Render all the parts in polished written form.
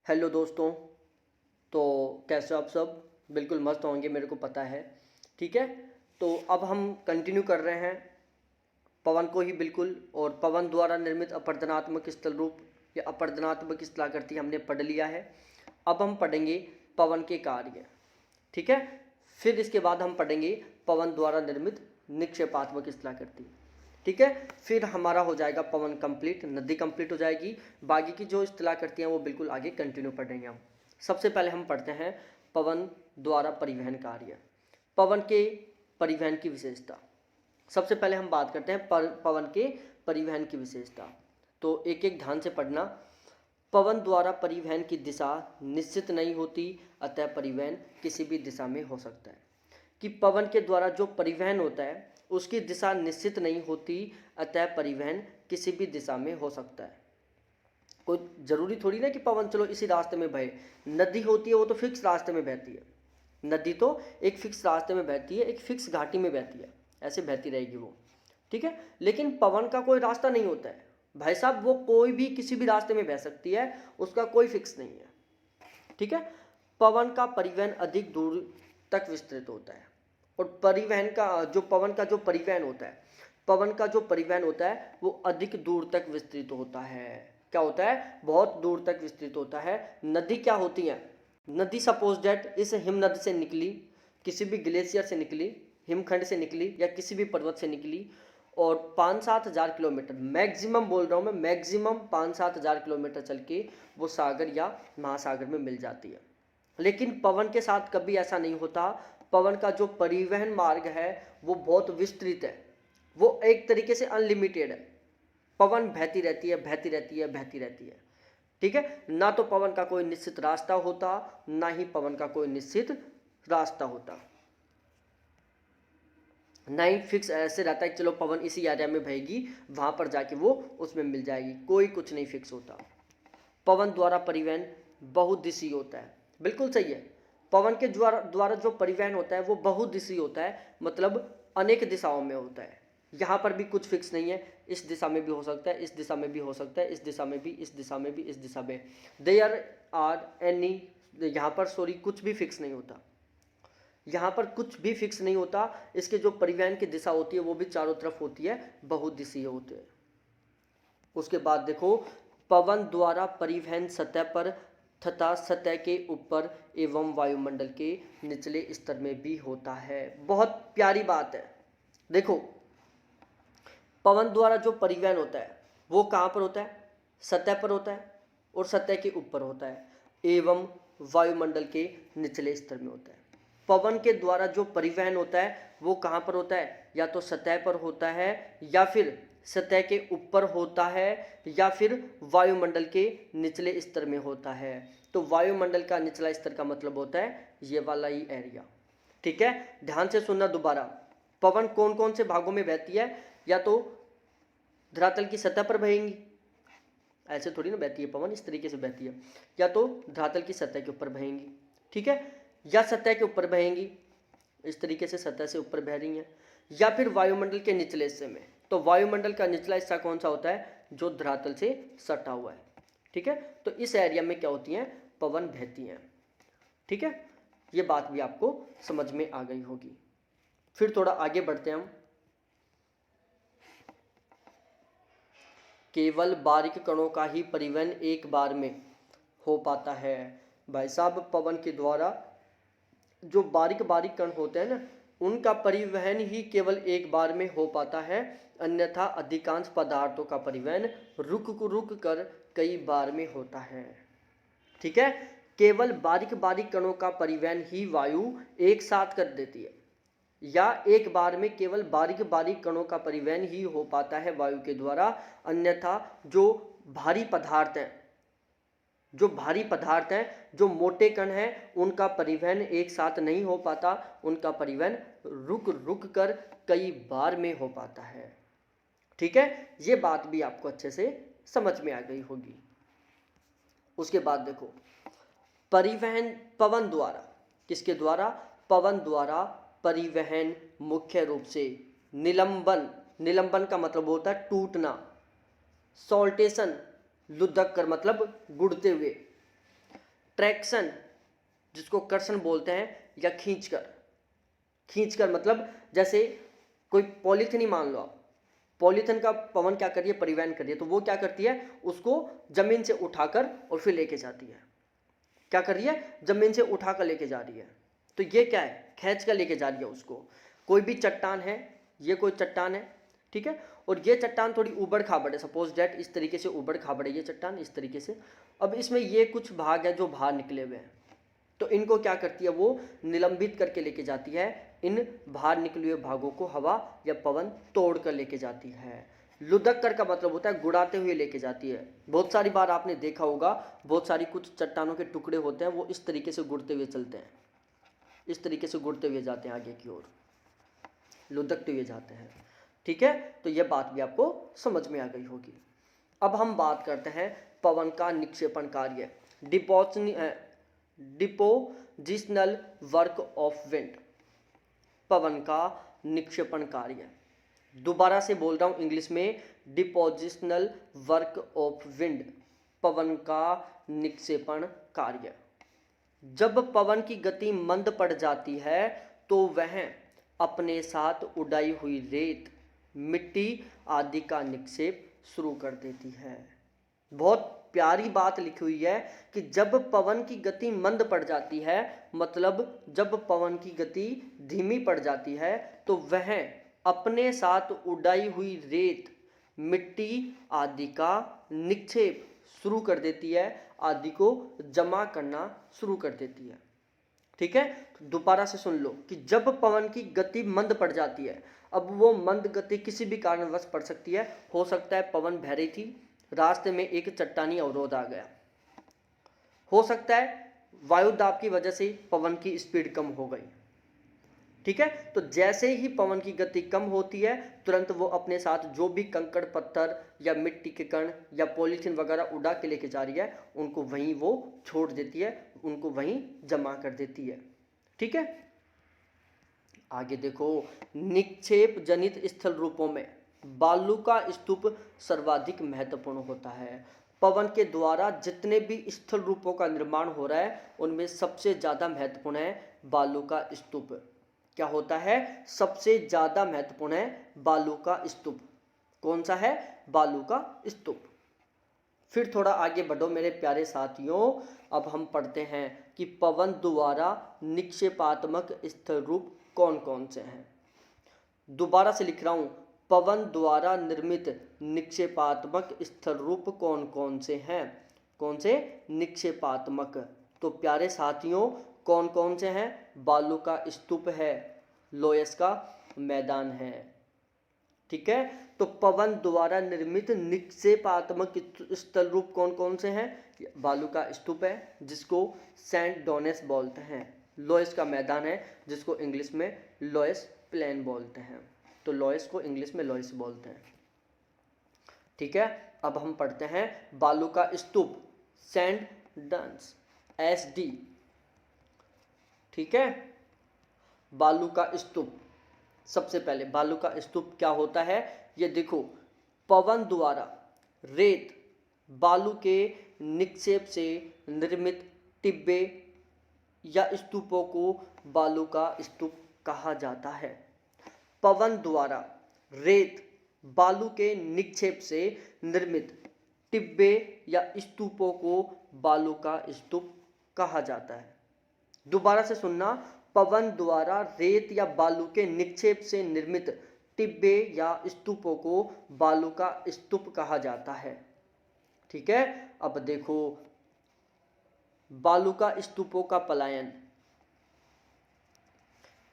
Hello दोस्तों। तो कैसे हो आप सब? बिल्कुल मस्त होंगे, मेरे को पता है। ठीक है, तो अब हम कंटिन्यू कर रहे हैं पवन को ही बिल्कुल। और पवन द्वारा निर्मित अपरदनात्मक स्थल रूप या अपरदनात्मक स्थलाकृति हमने पढ़ लिया है। अब हम पढ़ेंगे पवन के कार्य। ठीक है, फिर इसके बाद हम पढ़ेंगे पवन द्वारा निर्मित निक्षेपात्मक स्थलाकृति। ठीक है, फिर हमारा हो जाएगा पवन कंप्लीट, नदी कंप्लीट हो जाएगी। बाकी की जो स्थलाकृतियाँ वो बिल्कुल आगे कंटिन्यू पढ़ेंगे हम। सबसे पहले हम पढ़ते हैं पवन द्वारा परिवहन कार्य। पवन के परिवहन की विशेषता। सबसे पहले हम बात करते हैं पवन के परिवहन की विशेषता। तो एक एक ध्यान से पढ़ना। पवन द्वारा परिवहन की दिशा निश्चित नहीं होती, अतः परिवहन किसी भी दिशा में हो सकता है। कि पवन के द्वारा जो परिवहन होता है उसकी दिशा निश्चित नहीं होती, अतः परिवहन किसी भी दिशा में हो सकता है। कोई जरूरी थोड़ी ना कि पवन चलो इसी रास्ते में बहे। नदी होती है वो तो फिक्स रास्ते में बहती है। नदी तो एक फिक्स रास्ते में बहती है, एक फिक्स घाटी में बहती है, ऐसे बहती रहेगी वो। ठीक है, लेकिन पवन का कोई रास्ता नहीं होता है भाई साहब, वो कोई भी किसी भी रास्ते में बह सकती है, उसका कोई फिक्स नहीं है। ठीक है, पवन का परिवहन अधिक दूर तक विस्तृत होता है। और परिवहन का जो पवन का जो परिवहन होता है, पवन का जो परिवहन होता है वो अधिक दूर तक विस्तृत होता है। क्या होता है? बहुत दूर तक विस्तृत होता है। नदी क्या होती है? नदी सपोज डेट इस हिमनद से निकली, किसी भी ग्लेशियर से निकली, हिमखंड से निकली या किसी भी पर्वत से निकली, और 5-7 हज़ार किलोमीटर मैक्सिमम बोल रहा हूँ मैं, मैक्सिमम 5-7 हज़ार किलोमीटर चल के वो सागर या महासागर में मिल जाती है। लेकिन पवन के साथ कभी ऐसा नहीं होता। पवन का जो परिवहन मार्ग है वो बहुत विस्तृत है, वो एक तरीके से अनलिमिटेड है। पवन बहती रहती है, बहती रहती है, बहती रहती है। ठीक है, ना तो पवन का कोई निश्चित रास्ता होता, ना ही पवन का कोई निश्चित रास्ता होता। ना ही फिक्स ऐसे रहता है चलो पवन इसी एरिया में बहेगी, वहां पर जाके वो उसमें मिल जाएगी, कोई कुछ नहीं फिक्स होता। पवन द्वारा परिवहन बहुदिशीय होता है। बिल्कुल सही है, पवन के द्वारा जो परिवहन होता है वो बहुदिशीय होता है, मतलब अनेक दिशाओं में होता है। यहाँ पर भी कुछ फिक्स नहीं है, इस दिशा में भी हो सकता है, इस दिशा में भी हो सकता है, इस दिशा में भी, इस दिशा में भी, इस दिशा में। देयर आर एनी, यहाँ पर सॉरी कुछ भी फिक्स नहीं होता। यहाँ पर कुछ भी फिक्स नहीं होता। इसके जो परिवहन की दिशा होती है वो भी चारों तरफ होती है, बहुदिशीय होते हैं। उसके बाद देखो, पवन द्वारा परिवहन सतह पर तथा सतह के ऊपर एवं वायुमंडल के निचले स्तर में भी होता है। बहुत प्यारी बात है। देखो, पवन द्वारा जो परिवहन होता है वो कहाँ पर होता है? सतह पर होता है और सतह के ऊपर होता है, एवं वायुमंडल के निचले स्तर में होता है। पवन के द्वारा जो परिवहन होता है वो कहाँ पर होता है? या तो सतह पर होता है, या फिर सतह के ऊपर होता है, या फिर वायुमंडल के निचले स्तर में होता है। तो वायुमंडल का निचला स्तर का मतलब होता है ये वाला ही एरिया। ठीक है, ध्यान से सुनना दोबारा। पवन कौन कौन से भागों में बहती है? या तो धरातल की सतह पर बहेंगी, ऐसे थोड़ी ना बहती है पवन, इस तरीके से बहती है। या तो धरातल की सतह के ऊपर बहेंगी, ठीक है, या सतह के ऊपर बहेंगी, इस तरीके से सतह से ऊपर बह रही हैं, या फिर वायुमंडल के निचले हिस्से में। तो वायुमंडल का निचला हिस्सा कौन सा होता है? जो धरातल से सटा हुआ है। ठीक है, तो इस एरिया में क्या होती हैं? पवन बहती हैं। ठीक है, ये बात भी आपको समझ में आ गई होगी। फिर थोड़ा आगे बढ़ते हैं हम। केवल बारीक कणों का ही परिवहन एक बार में हो पाता है। भाई साहब, पवन के द्वारा जो बारीक बारीक कण होते हैं ना, उनका परिवहन ही केवल एक बार में हो पाता है, अन्यथा अधिकांश पदार्थों का परिवहन रुक रुक कर कई बार में होता है। ठीक है, केवल बारीक बारीक कणों का परिवहन ही वायु एक साथ कर देती है, या एक बार में केवल बारीक बारीक कणों का परिवहन ही हो पाता है वायु के द्वारा, अन्यथा जो भारी पदार्थ हैं, जो भारी पदार्थ हैं, जो मोटे कण हैं, उनका परिवहन एक साथ नहीं हो पाता, उनका परिवहन रुक रुक कर कई बार में हो पाता है। ठीक है, ये बात भी आपको अच्छे से समझ में आ गई होगी। उसके बाद देखो, परिवहन पवन द्वारा, किसके द्वारा? पवन द्वारा परिवहन मुख्य रूप से निलंबन, निलंबन का मतलब होता है टूटना, सॉल्टेशन, लुढ़क कर मतलब गुड़ते हुए, ट्रैक्शन जिसको कर्षण बोलते हैं, या खींचकर मतलब जैसे कोई पॉलीथिन ही मान लो आप, पॉलीथिन का पवन क्या कर रही है, परिवहन कर रही है, तो वो क्या करती है, उसको जमीन से उठाकर और फिर लेके जाती है। क्या कर रही है, जमीन से उठाकर लेके जा रही है। तो ये क्या है, खींच कर लेके जा रही है उसको। कोई भी चट्टान है, ये कोई चट्टान है, ठीक है, और ये चट्टान थोड़ी ऊबड़ खाबड़ है, सपोज डेट इस तरीके से ऊबड़ खाबड़ है ये चट्टान, इस तरीके से। अब इसमें ये कुछ भाग है जो बाहर निकले हुए हैं, तो इनको क्या करती है, वो निलंबित करके लेके जाती है। इन बाहर निकले हुए भागों को हवा या पवन तोड़ कर लेके जाती है। लुढ़क कर का मतलब होता है गुड़ाते हुए लेके जाती है। बहुत सारी बार आपने देखा होगा, बहुत सारी कुछ चट्टानों के टुकड़े होते हैं, वो इस तरीके से गुड़ते हुए चलते हैं, इस तरीके से गुड़ते हुए जाते हैं आगे की ओर, लुढ़कते हुए जाते हैं, ठीक है। तो यह बात भी आपको समझ में आ गई होगी। अब हम बात करते हैं पवन का निक्षेपण कार्य, डिपोजिशनल वर्क ऑफ विंड। पवन का निक्षेपण कार्य, दोबारा से बोल रहा हूं इंग्लिश में, डिपोजिशनल वर्क ऑफ विंड, पवन का निक्षेपण कार्य। जब पवन की गति मंद पड़ जाती है तो वह अपने साथ उड़ाई हुई रेत, मिट्टी आदि का निक्षेप शुरू कर देती है। बहुत प्यारी बात लिखी हुई है कि जब पवन की गति मंद पड़ जाती है, मतलब जब पवन की गति धीमी पड़ जाती है, तो वह अपने साथ उड़ाई हुई रेत, मिट्टी आदि का निक्षेप शुरू कर देती है, आदि को जमा करना शुरू कर देती है, ठीक है। तो दोबारा से सुन लो कि जब पवन की गति मंद पड़ जाती है, अब वो मंद गति किसी भी कारणवश पड़ सकती है, हो सकता है पवन बह रही थी, रास्ते में एक चट्टानी अवरोध आ गया, हो सकता है वायु दाब की वजह से पवन की स्पीड कम हो गई, ठीक है। तो जैसे ही पवन की गति कम होती है, तुरंत वो अपने साथ जो भी कंकड़ पत्थर या मिट्टी के कण या पॉलीथीन वगैरह उड़ा के लेके जा रही है, उनको वहीं वो छोड़ देती है, उनको वहीं जमा कर देती है, ठीक है। आगे देखो, निक्षेप जनित स्थल रूपों में बालू का स्तूप सर्वाधिक महत्वपूर्ण होता है। पवन के द्वारा जितने भी स्थल रूपों का निर्माण हो रहा है, उनमें सबसे ज़्यादा महत्वपूर्ण है बालू का स्तूप। क्या होता है, सबसे ज़्यादा महत्वपूर्ण है बालू का स्तूप। कौन सा है, बालू का स्तूप। फिर थोड़ा आगे बढ़ो मेरे प्यारे साथियों, अब हम पढ़ते हैं कि पवन द्वारा निक्षेपात्मक स्थल रूप कौन कौन से हैं। दोबारा से लिख रहा हूं, पवन द्वारा निर्मित निक्षेपात्मक स्थल रूप कौन कौन से हैं, कौन से, निक्षेपात्मक। तो प्यारे साथियों, कौन कौन से हैं, बालू का स्तूप है, लोयस का मैदान है, ठीक है। तो पवन द्वारा निर्मित निक्षेपात्मक स्थल रूप कौन कौन से हैं, बालू का स्तूप है जिसको सेंट डोनेस बोलते हैं, लोयस का मैदान है जिसको इंग्लिश में लोयस प्लेन बोलते हैं, तो लोयस को इंग्लिश में लोयस बोलते हैं, ठीक है। अब हम पढ़ते हैं बालू का स्तूप, सेंट डन्स, SD, ठीक है। बालू का स्तूप, सबसे पहले बालू का स्तूप क्या होता है, ये देखो, पवन द्वारा रेत, बालू के निक्षेप से निर्मित टिब्बे या स्तूपों को बालू का स्तूप कहा जाता है। पवन द्वारा रेत, बालू के निक्षेप से निर्मित टिब्बे या स्तूपों को बालू का स्तूप कहा जाता है। दोबारा से सुनना, पवन द्वारा रेत या बालू के निक्षेप से निर्मित टिब्बे या स्तूपों को बालू का स्तूप कहा जाता है, ठीक है। अब देखो, बालू का स्तूपों का पलायन,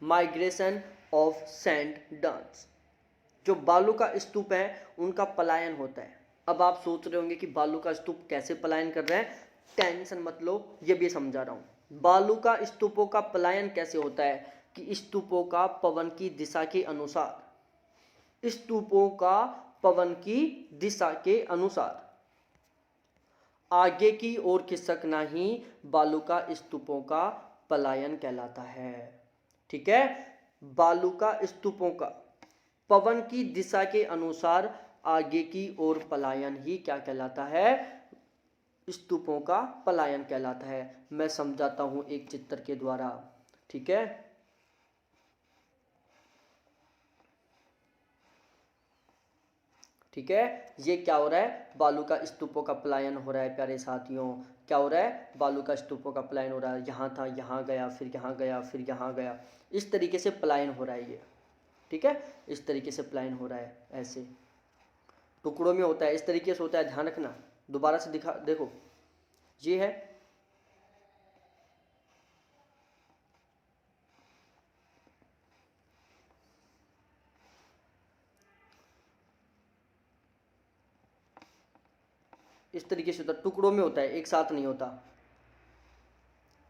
माइग्रेशन ऑफ सैंड डन्स, जो बालू का स्तूप है उनका पलायन होता है। अब आप सोच रहे होंगे कि बालू का स्तूप कैसे पलायन कर रहे हैं, टेंशन मत लो, ये भी समझा रहा हूं। बालू का स्तूपों का पलायन कैसे होता है कि स्तूपों का पवन की दिशा के अनुसार, स्तूपों का पवन की दिशा के अनुसार आगे की ओर खिसकना ही बालू का स्तूपों का पलायन कहलाता है, ठीक है। बालू का स्तूपों का पवन की दिशा के अनुसार आगे की ओर पलायन ही क्या कहलाता है, स्तूपों का पलायन कहलाता है। मैं समझाता हूं एक चित्र के द्वारा, ठीक है। ठीक है, ये क्या हो रहा है, बालू का स्तूपों का पलायन हो रहा है प्यारे साथियों। क्या हो रहा है, बालू का स्तूपों का पलायन हो रहा है। यहाँ था, यहाँ गया, फिर यहाँ गया, फिर यहाँ गया, इस तरीके से पलायन हो रहा है ये, ठीक है। इस तरीके से पलायन हो रहा है, ऐसे टुकड़ों में होता है, इस तरीके से होता है, ध्यान रखना। दोबारा से दिखा देखो, ये है, इस तरीके से होता है, टुकड़ों में होता है, एक साथ नहीं होता,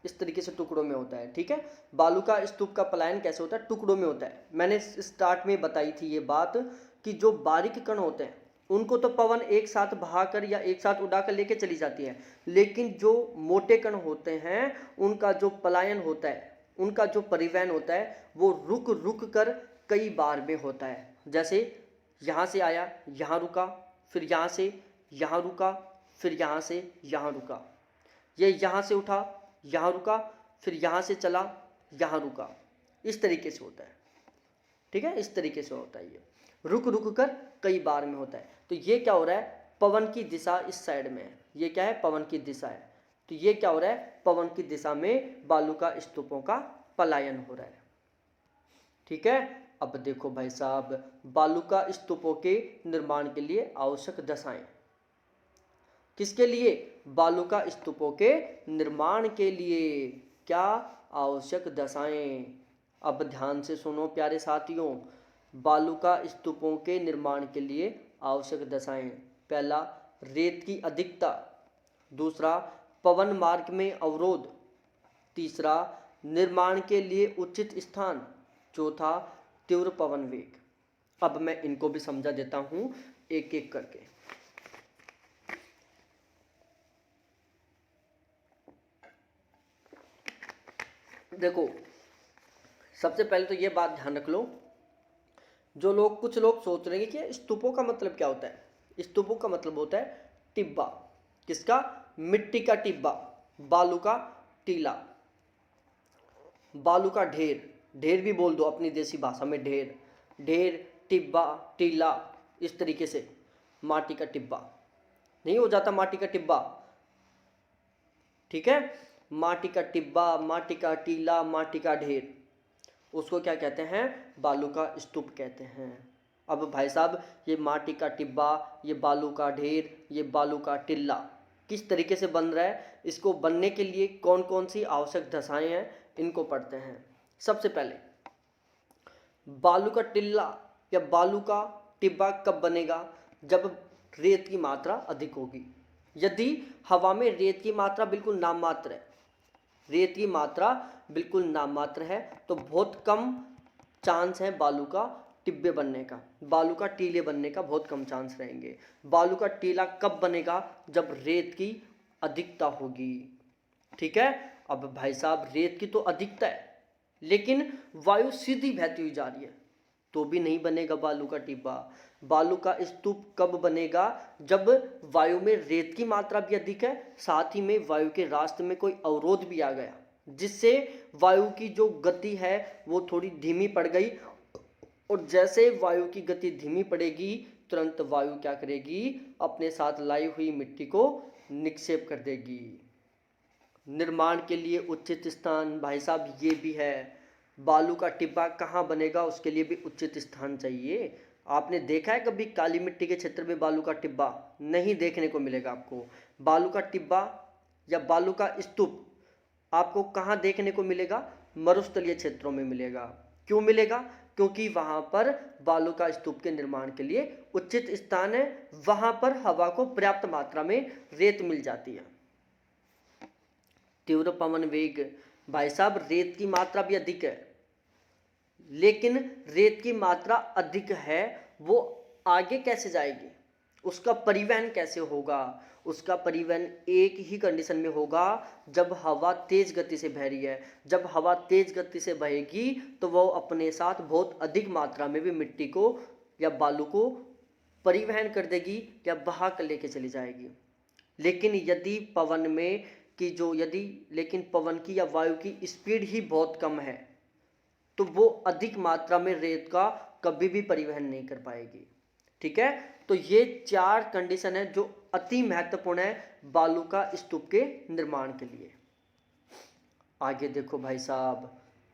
इस तरीके से टुकड़ों में होता है, ठीक है। बालू का स्तूप का पलायन कैसे होता है, टुकड़ों में होता है। मैंने स्टार्ट में बताई थी ये बात कि जो बारीक कण होते हैं उनको तो पवन एक साथ बहाकर या एक साथ उड़ाकर लेके चली जाती है, लेकिन जो मोटे कण होते हैं उनका जो पलायन होता है, उनका जो परिवहन होता है वो रुक रुक कर कई बार में होता है। जैसे यहाँ से आया, यहाँ रुका, फिर यहाँ से यहाँ रुका, फिर यहाँ से यहाँ रुका, ये यहाँ से उठा, यहाँ रुका, फिर यहाँ से चला, यहाँ रुका, इस तरीके से होता है, ठीक है। इस तरीके से होता है, ये रुक रुक कर कई बार में होता है। तो ये क्या हो रहा है, पवन की दिशा इस साइड में है, ये क्या है, पवन की दिशा है। तो ये क्या हो रहा है, पवन की दिशा में बालू का स्तूपों का पलायन हो रहा है, ठीक है। अब देखो भाई साहब, बालू का स्तूपों के निर्माण के लिए आवश्यक दशाएं, किसके लिए, बालू का स्तूपों के निर्माण के लिए क्या आवश्यक दशाएं। अब ध्यान से सुनो प्यारे साथियों, बालू का स्तूपों के निर्माण के लिए आवश्यक दशाएं। पहला, रेत की अधिकता। दूसरा, पवन मार्ग में अवरोध। तीसरा, निर्माण के लिए उचित स्थान। चौथा, तीव्र पवन वेग। अब मैं इनको भी समझा देता हूं एक एक करके। देखो, सबसे पहले तो ये बात ध्यान रख लो, जो लोग, कुछ लोग सोच रहे हैं कि स्तूपों का मतलब क्या होता है। स्तूपों का मतलब होता है टिब्बा। किसका, मिट्टी का टिब्बा, बालू का टीला, बालू का ढेर, ढेर भी बोल दो अपनी देसी भाषा में, ढेर, ढेर, टिब्बा, टीला, इस तरीके से। माटी का टिब्बा नहीं हो जाता, माटी का टिब्बा, ठीक है। माटी का टिब्बा, माटी का टीला, माटी का ढेर, उसको क्या कहते हैं, बालू का स्तूप कहते हैं। अब भाई साहब, ये माटी का टिब्बा, ये बालू का ढेर, ये बालू का टिल्ला किस तरीके से बन रहा है, इसको बनने के लिए कौन कौन सी आवश्यक दशाएं हैं, इनको पढ़ते हैं। सबसे पहले, बालू का टिल्ला या बालू का टिब्बा कब बनेगा, जब रेत की मात्रा अधिक होगी। यदि हवा में रेत की मात्रा बिल्कुल नाम मात्र है, रेत की मात्रा बिल्कुल नाम मात्र है, तो बहुत कम चांस है बालू का टिब्बे बनने का, बालू का टीले बनने का बहुत कम चांस रहेंगे। बालू का टीला कब बनेगा, जब रेत की अधिकता होगी, ठीक है। अब भाई साहब, रेत की तो अधिकता है, लेकिन वायु सीधी बहती हुई जा रही है, तो भी नहीं बनेगा बालू का टिब्बा। बालू का स्तूप कब बनेगा, जब वायु में रेत की मात्रा भी अधिक है, साथ ही में वायु के रास्ते में कोई अवरोध भी आ गया, जिससे वायु की जो गति है वो थोड़ी धीमी पड़ गई, और जैसे वायु की गति धीमी पड़ेगी, तुरंत वायु क्या करेगी, अपने साथ लाई हुई मिट्टी को निक्षेप कर देगी। निर्माण के लिए उचित स्थान, भाई साहब ये भी है, बालू का टिब्बा कहाँ बनेगा, उसके लिए भी उचित स्थान चाहिए। आपने देखा है कभी काली मिट्टी के क्षेत्र में बालू का टिब्बा, नहीं देखने को मिलेगा आपको। बालू का टिब्बा या बालू का स्तूप आपको कहाँ देखने को मिलेगा, मरुस्थलीय क्षेत्रों में मिलेगा। क्यों मिलेगा, क्योंकि वहां पर बालू का स्तूप के निर्माण के लिए उचित स्थान है, वहां पर हवा को पर्याप्त मात्रा में रेत मिल जाती है। तीव्र पवन वेग, भाई साहब रेत की मात्रा भी अधिक है, लेकिन रेत की मात्रा अधिक है, वो आगे कैसे जाएगी, उसका परिवहन कैसे होगा, उसका परिवहन एक ही कंडीशन में होगा, जब हवा तेज गति से बह रही है। जब हवा तेज गति से बहेगी तो वो अपने साथ बहुत अधिक मात्रा में भी मिट्टी को या बालू को परिवहन कर देगी या बहा कर लेके चली जाएगी। लेकिन यदि पवन में की जो यदि लेकिन पवन की या वायु की स्पीड ही बहुत कम है तो वो अधिक मात्रा में रेत का कभी भी परिवहन नहीं कर पाएगी। ठीक है, तो ये 4 कंडीशन है जो अति महत्वपूर्ण है बालू का स्तूप के निर्माण के लिए। आगे देखो भाई साहब,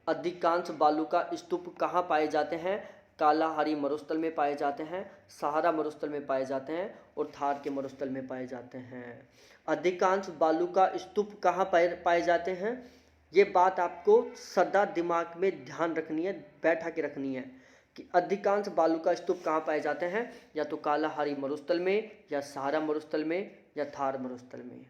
अधिकांश बालू का स्तूप कहाँ पाए जाते हैं? कालाहारी मरुस्थल में पाए जाते हैं, सहारा मरुस्थल में पाए जाते हैं और थार के मरुस्थल में पाए जाते हैं। अधिकांश बालू का स्तूप कहाँ पाए जाते हैं? ये बात आपको सदा दिमाग में ध्यान रखनी है, बैठा के रखनी है कि अधिकांश बालू का स्तूप कहाँ पाए जाते हैं, या तो कालाहारी मरुस्थल में, या सहारा मरुस्थल में, या थार मरुस्थल में।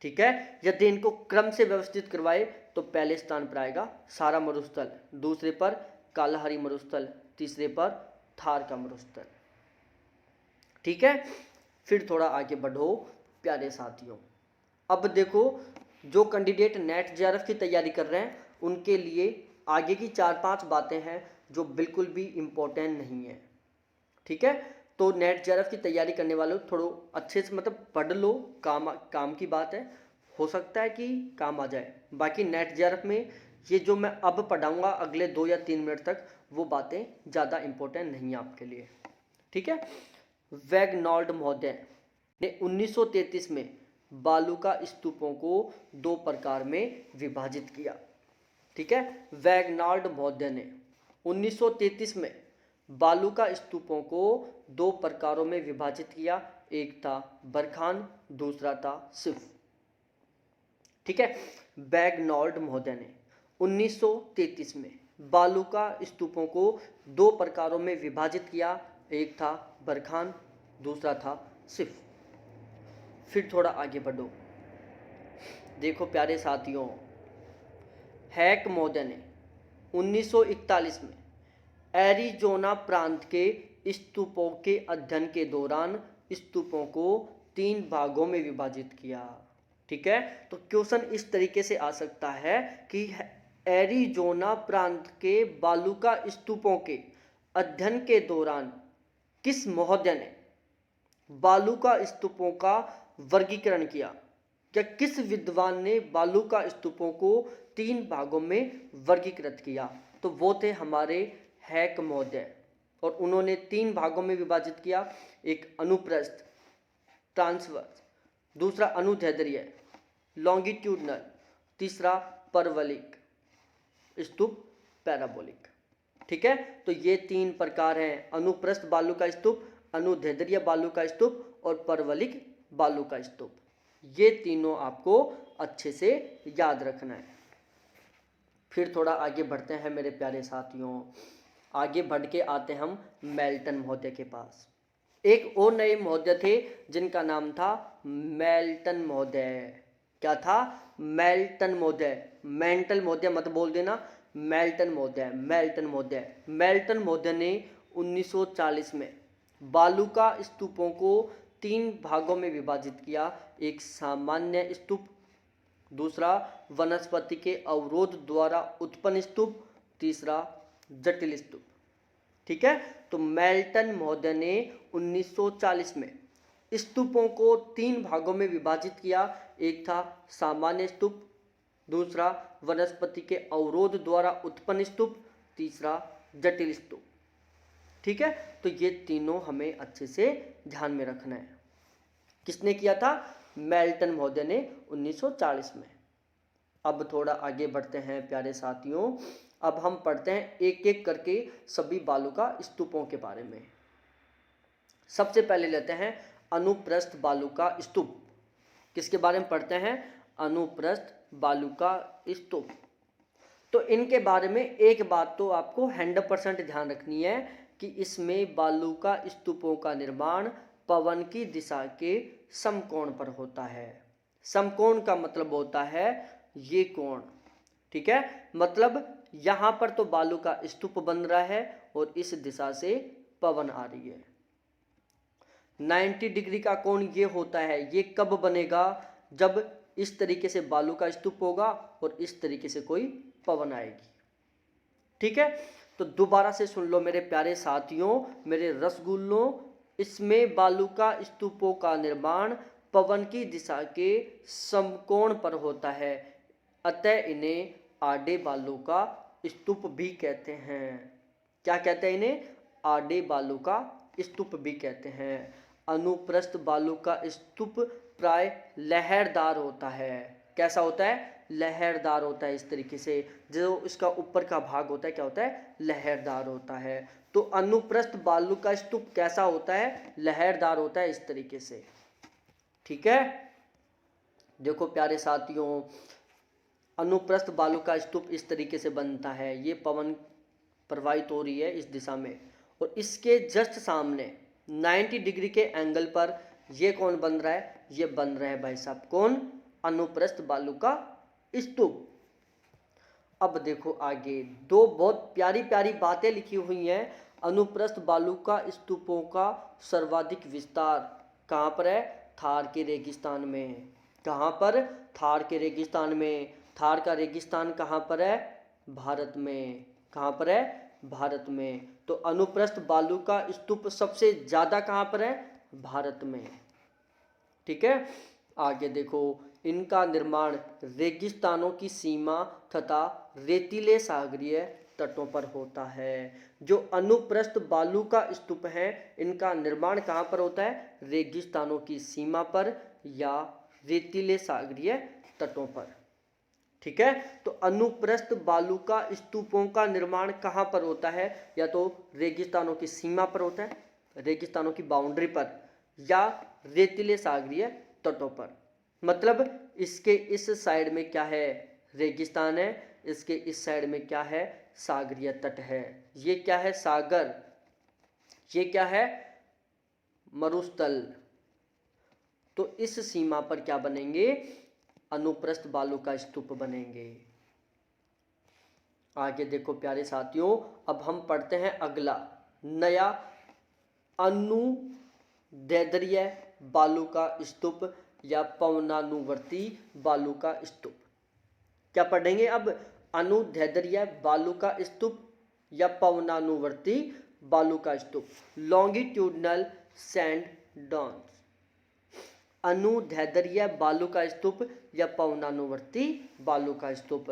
ठीक है, यदि इनको क्रम से व्यवस्थित करवाए तो पहले स्थान पर आएगा सहारा मरुस्थल, दूसरे पर कालाहारी मरुस्थल, तीसरे पर थार का मरुस्थल। ठीक है, फिर थोड़ा आगे बढ़ो प्यारे साथियों। अब देखो, जो कैंडिडेट नेट जेआरएफ की तैयारी कर रहे हैं उनके लिए आगे की 4-5 बातें हैं जो बिल्कुल भी इम्पोर्टेंट नहीं है। ठीक है, तो नेट जेआरएफ की तैयारी करने वालों थोड़ा अच्छे से मतलब पढ़ लो, काम की बात है, हो सकता है कि काम आ जाए। बाकी नेट जेआरएफ में ये जो मैं अब पढ़ाऊंगा अगले 2 या 3 मिनट तक, वो बातें ज़्यादा इम्पोर्टेंट नहीं है आपके लिए। ठीक है, वैगनॉल्ड महोदय ने 1933 में बालू का स्तूपों को 2 प्रकार में विभाजित किया। ठीक है, वैगनॉल्ड महोदय ने 1933 में बालू का स्तूपों को 2 प्रकारों में विभाजित किया, एक था बरखान, दूसरा था सिफ। ठीक है, वैगनॉल्ड महोदय ने 1933 में बालू का स्तूपों को 2 प्रकारों में विभाजित किया, एक था बरखान, दूसरा था सिफ। फिर थोड़ा आगे बढ़ो, देखो प्यारे साथियों, हैक महोदय ने 1941 में एरिज़ोना प्रांत के स्तूपों के अध्ययन के दौरान स्तूपों को 3 भागों में विभाजित किया। ठीक है, तो क्वेश्चन इस तरीके से आ सकता है कि एरिज़ोना प्रांत के बालू का स्तूपों के अध्ययन के दौरान किस महोदय ने बालू का स्तूपों का वर्गीकरण किया, या किस विद्वान ने बालू का स्तूपों को 3 भागों में वर्गीकृत किया? तो वो थे हमारे हैक महोदय, और उन्होंने 3 भागों में विभाजित किया, एक अनुप्रस्थ ट्रांसवर्स, दूसरा अनुदैर्ध्य लॉन्गिट्यूडनल, तीसरा परवलिक स्तूप पैराबोलिक। ठीक है, तो ये 3 प्रकार हैं, अनुप्रस्थ बालू का स्तूप, अनुदैर्ध्य बालू का स्तूप और परवलिक बालू का स्तूप। ये तीनों आपको अच्छे से याद रखना है। फिर थोड़ा आगे बढ़ते हैं मेरे प्यारे साथियों, आगे बढ़ के आते हम मेल्टन महोदय के पास। एक और नए महोदय थे जिनका नाम था मेल्टन महोदय। क्या था? मेल्टन महोदय। मेंटल महोदय मत बोल देना, मेल्टन महोदय, मेल्टन महोदय। मेल्टन महोदय ने 1940 में बालू का स्तूपों को 3 भागों में विभाजित किया, एक सामान्य स्तूप, दूसरा वनस्पति के अवरोध द्वारा उत्पन्न स्तूप, तीसरा जटिल स्तूप। ठीक है, तो मेल्टन महोदय ने 1940 में स्तूपों को 3 भागों में विभाजित किया, एक था सामान्य स्तूप, दूसरा वनस्पति के अवरोध द्वारा उत्पन्न स्तूप, तीसरा जटिल स्तूप। ठीक है, तो ये तीनों हमें अच्छे से ध्यान में रखना है। किसने किया था? मेल्टन महोदय ने 1940 में। अब थोड़ा आगे बढ़ते हैं प्यारे साथियों, अब हम पढ़ते हैं एक एक करके सभी बालू का स्तूपों के बारे में। सबसे पहले लेते हैं अनुप्रस्थ बालू का स्तूप। किसके बारे में पढ़ते हैं? अनुप्रस्थ बालू का स्तूप। तो इनके बारे में एक बात तो आपको 100% ध्यान रखनी है कि इसमें बालू का स्तूपों का निर्माण पवन की दिशा के समकोण पर होता है। समकोण का मतलब होता है ये कोण। ठीक है, मतलब यहाँ पर तो बालू का स्तूप बन रहा है और इस दिशा से पवन आ रही है। 90 डिग्री का कोण ये होता है। ये कब बनेगा? जब इस तरीके से बालू का स्तूप होगा और इस तरीके से कोई पवन आएगी। ठीक है, तो दोबारा से सुन लो मेरे प्यारे साथियों, मेरे रसगुल्लों, इसमें बालू का स्तूपों का निर्माण पवन की दिशा के समकोण पर होता है, अतः इन्हें आड़े बालों का स्तूप भी कहते हैं। क्या कहते हैं इन्हें? आड़े बालों का स्तूप भी कहते हैं। अनुप्रस्थ बालू का स्तूप प्राय लहरदार होता है। कैसा होता है? लहरदार होता है। इस तरीके से जो इसका ऊपर का भाग होता है क्या होता है? लहरदार होता है। तो अनुप्रस्थ बालू का स्तूप कैसा होता है? लहरदार होता है इस तरीके से। ठीक है, देखो प्यारे साथियों, अनुप्रस्थ बालू का स्तूप इस तरीके से बनता है। ये पवन प्रवाहित हो रही है इस दिशा में, और इसके जस्ट सामने 90 डिग्री के एंगल पर ये कौन बन रहा है? ये बन रहा है भाई साहब कौन? अनुप्रस्थ बालू का स्तूप। अब देखो आगे दो बहुत प्यारी प्यारी बातें लिखी हुई हैं। अनुप्रस्थ बालू का स्तूपों का सर्वाधिक विस्तार कहाँ पर है? थार के रेगिस्तान में। कहाँ पर? थार के रेगिस्तान में। थार का रेगिस्तान कहाँ पर है? भारत में। कहाँ पर है? भारत में। तो अनुप्रस्थ बालू का स्तूप सबसे ज़्यादा कहाँ पर है? भारत में। ठीक है, आगे देखो, इनका निर्माण रेगिस्तानों की सीमा तथा रेतीले सागरीय तटों पर होता है। जो अनुप्रस्थ बालू का स्तूप है, इनका निर्माण कहाँ पर होता है? रेगिस्तानों की सीमा पर या रेतीले सागरीय तटों पर। ठीक है, तो अनुप्रस्थ बालू का स्तूपों का निर्माण कहाँ पर होता है? या तो रेगिस्तानों की सीमा पर होता है, रेगिस्तानों की बाउंड्री पर, या रेतीले सागरीय तटों पर। मतलब इसके इस साइड में क्या है? रेगिस्तान है, इसके इस साइड में क्या है? सागरीय तट है। ये क्या है? सागर। ये क्या है? मरुस्थल। तो इस सीमा पर क्या बनेंगे? अनुप्रस्थ बालू का स्तूप बनेंगे। आगे देखो प्यारे साथियों, अब हम पढ़ते हैं अगला नया अनुदैर्ध्य बालू का स्तूप या पवनानुवर्ती बालू का स्तूप। क्या पढ़ेंगे अब? अनुदैर्ध्य बालू का स्तूप या पवनानुवर्ती बालू का स्तूप। Longitudinal sand dons. अनुदैर्ध्य बालू का स्तूप या पवनानुवर्ती बालू का स्तूप